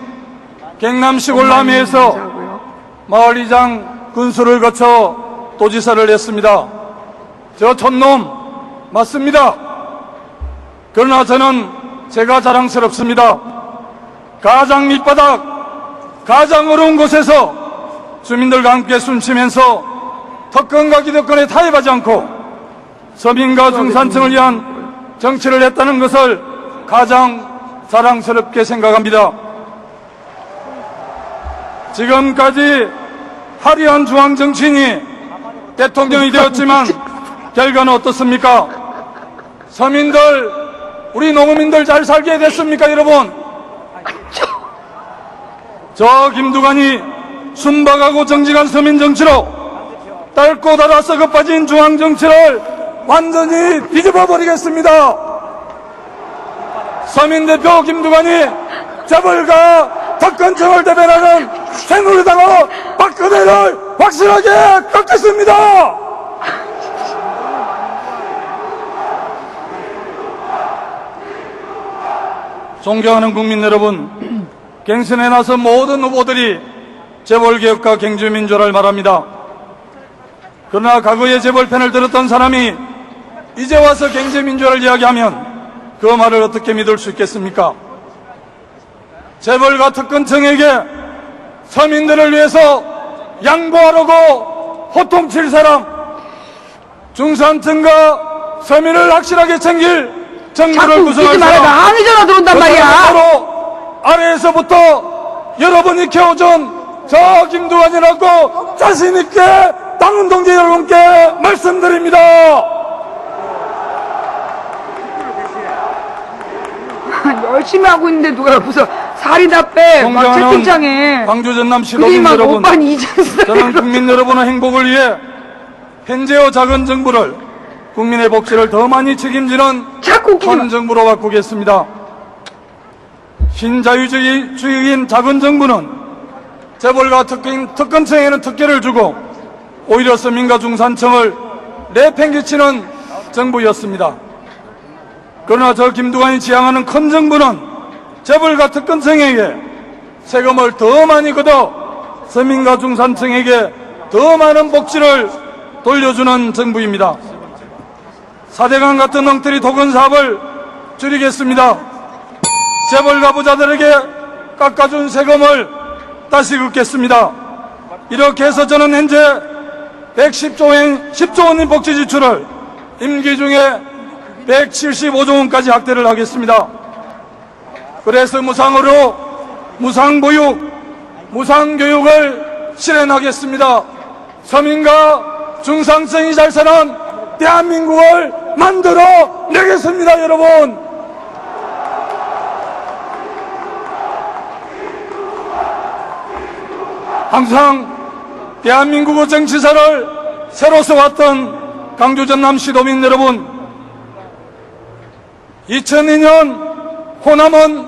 경남시 골남리에서 마을이장 군수를 거쳐 도지사를 했습니다. 저 촌놈 맞습니다. 그러나 저는 제가 자랑스럽습니다. 가장 밑바닥, 가장 어려운 곳에서 주민들과 함께 숨쉬면서 특권과 기득권에 타협하지 않고 서민과 중산층을 위한 정치를 했다는 것을 가장 자랑스럽게 생각합니다. 지금까지 화려한 중앙 정치인이 대통령이 되었지만 결과는 어떻습니까? 서민들, 우리 농민들 잘 살게 됐습니까, 여러분? 저 김두관이 순박하고 정직한 서민 정치로 닳고 닳아 썩어 빠진 중앙 정치를 완전히 뒤집어 버리겠습니다. 서민 대표 김두관이 재벌과 특권층을 대변하는 새누리당의 박근혜를 확실하게 꺾겠습니다. 존경하는 국민 여러분, 경선에 나선 모든 후보들이 재벌개혁과 경제민주화를 말합니다. 그러나 과거의 재벌편을 들었던 사람이 이제 와서 경제민주화를 이야기하면 그 말을 어떻게 믿을 수 있겠습니까? 재벌과 특권층에게 서민들을 위해서 양보하려고 호통칠 사람, 중산층과 서민을 확실하게 챙길 정부를 구성해서 항의 전화 들어온단 말이야. 아래에서부터 여러분이 키워준 저 김두관이라고 자신있게 당원 동지 여러분께 말씀드립니다. 열심히 하고 있는데 누가 옆에서 살이 다 빼. 막 채팅창에. 광주 전남 시도민 여러분, 저는 국민 여러분의 행복을 위해 현재의 작은 정부를 국민의 복지를 더 많이 책임지는 큰 정부로 바꾸겠습니다. 신자유주의인 작은 정부는 재벌과 특권층에는 특혜를 주고 오히려 서민과 중산층을 내팽개치는 정부였습니다. 그러나 저 김두관이 지향하는 큰 정부는 재벌과 특권층에게 세금을 더 많이 걷어 서민과 중산층에게 더 많은 복지를 돌려주는 정부입니다. 4대강 같은 엉터리 토건 사업을 줄이겠습니다. 재벌가 부자들에게 깎아준 세금을 다시 긋겠습니다. 이렇게 해서 저는 현재 10조 원인 복지 지출을 임기 중에 175조 원까지 확대를 하겠습니다. 그래서 무상으로 무상보육, 무상교육을 실현하겠습니다. 서민과 중산층이 잘 사는 대한민국을 만들어 내겠습니다, 여러분. 항상 대한민국의 정치사를 새로 써왔던 광주 전남 시도민 여러분, 2002년 호남은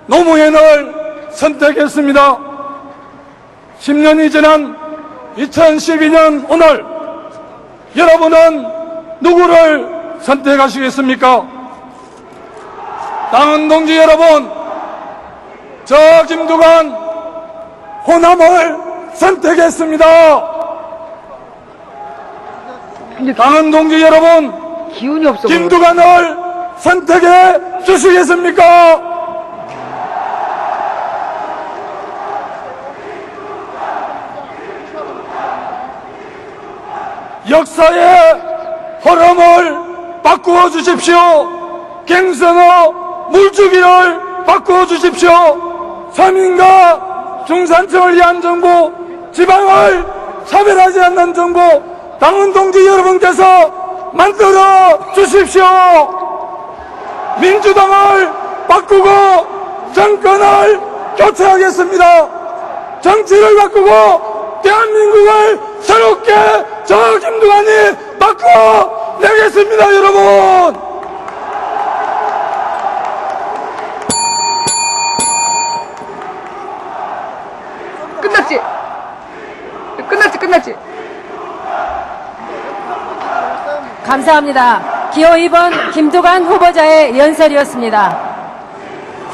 노무현을 선택했습니다. 10년이 지난 2012년 오늘 여러분은 누구를 선택하시겠습니까? 당원 동지 여러분, 저 김두관 호남을 선택했습니다. 당원 동지 여러분, 기운이 없어. 김두관을 선택해 주시겠습니까? 역사의 흐름을 바꾸어 주십시오. 갱선의 물주기를 바꾸어 주십시오. 서민과 중산층을 위한 정부, 지방을 차별하지 않는 정부, 당원 동지 여러분께서 만들어 주십시오. 민주당을 바꾸고 정권을 교체하겠습니다. 정치를 바꾸고 대한민국을 새롭게 저 김두관이 바꿔 내겠습니다, 여러분. 끝났지. 감사합니다. 기호 2번 김두관 후보자의 연설이었습니다.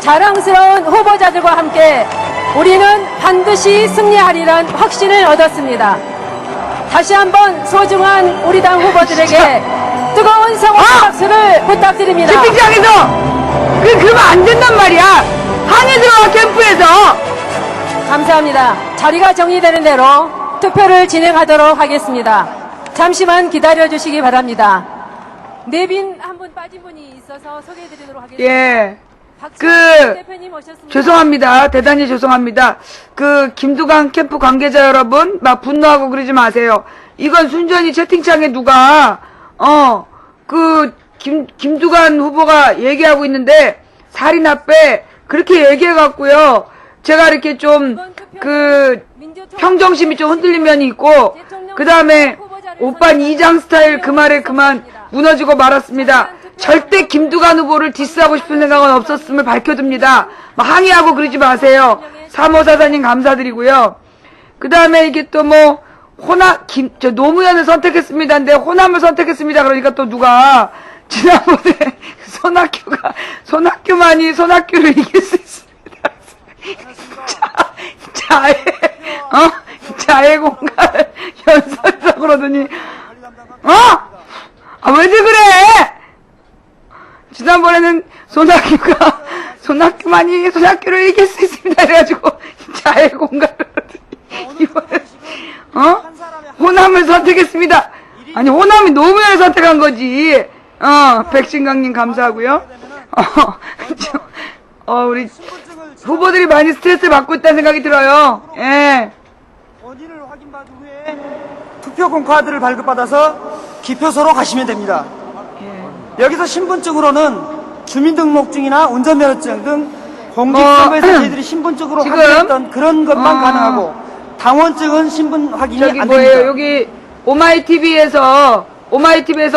자랑스러운 후보자들과 함께 우리는 반드시 승리하리란 확신을 얻었습니다. 다시 한번 소중한 우리 당 후보들에게 뜨거운 성원 박수를 부탁드립니다. 채팅창에서 그러면 안 된단 말이야. 항해 들어와 캠프에서. 감사합니다. 자리가 정리되는 대로 투표를 진행하도록 하겠습니다. 잠시만 기다려주시기 바랍니다. 내빈 한 분 빠진 분이 있어서 소개해드리도록 하겠습니다. 예. 대표님 오셨습니다. 죄송합니다. 대단히 죄송합니다. 김두관 캠프 관계자 여러분, 막 분노하고 그러지 마세요. 이건 순전히 채팅창에 누가, 김두관 후보가 얘기하고 있는데, 살인합배, 그렇게 얘기해갖고요. 제가 이렇게 좀, 평정심이 좀 흔들린 면이 있고, 그 다음에, 오빠 이장 스타일 그 말에 그만 무너지고 말았습니다. 절대 김두관 후보를 디스하고 싶은 생각은 없었음을 밝혀둡니다. 항의하고 그러지 마세요. 3544님 감사드리고요. 그 다음에 이게 또 노무현을 선택했습니다인데, 호남을 선택했습니다. 그러니까 또 누가, 지난번에 손학규만이 손학규를 이길 수 있습니다. 자해 공간 연설이라고 그러더니, 왜들 그래? 지난번에는 손학규만이 손학규를 이길 수 있습니다. 이래가지고, 자해 공간을 그러더니, 이번에, 호남을 선택했습니다. 아니, 호남이 노무현을 선택한 거지. 백신강님 감사하고요. 우리 후보들이 많이 스트레스 받고 있다는 생각이 들어요. 예. 원인을 확인받은 후에 투표권 카드를 발급받아서 기표소로 가시면 됩니다. 여기서 신분증으로는 주민등록증이나 운전면허증 등 공직선거에서 저희들이 신분증으로 확인했던 그런 것만 가능하고 당원증은 신분 확인이 안 됩니다. 여기 오마이TV에서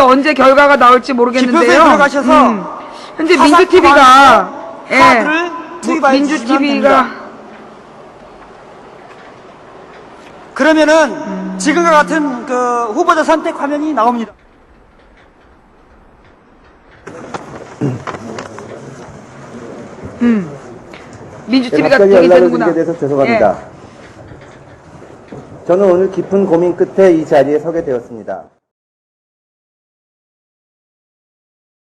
언제 결과가 나올지 모르겠는데요. 기표소에 들어가셔서 현재 민주TV가 카드를 투입하여 주시면 됩니다. 그러면은 지금과 같은 후보자 선택 화면이 나옵니다. 민주TV가 갑자기 되게 연락을 되는구나. 드리게 돼서 죄송합니다. 저는 오늘 깊은 고민 끝에 이 자리에 서게 되었습니다.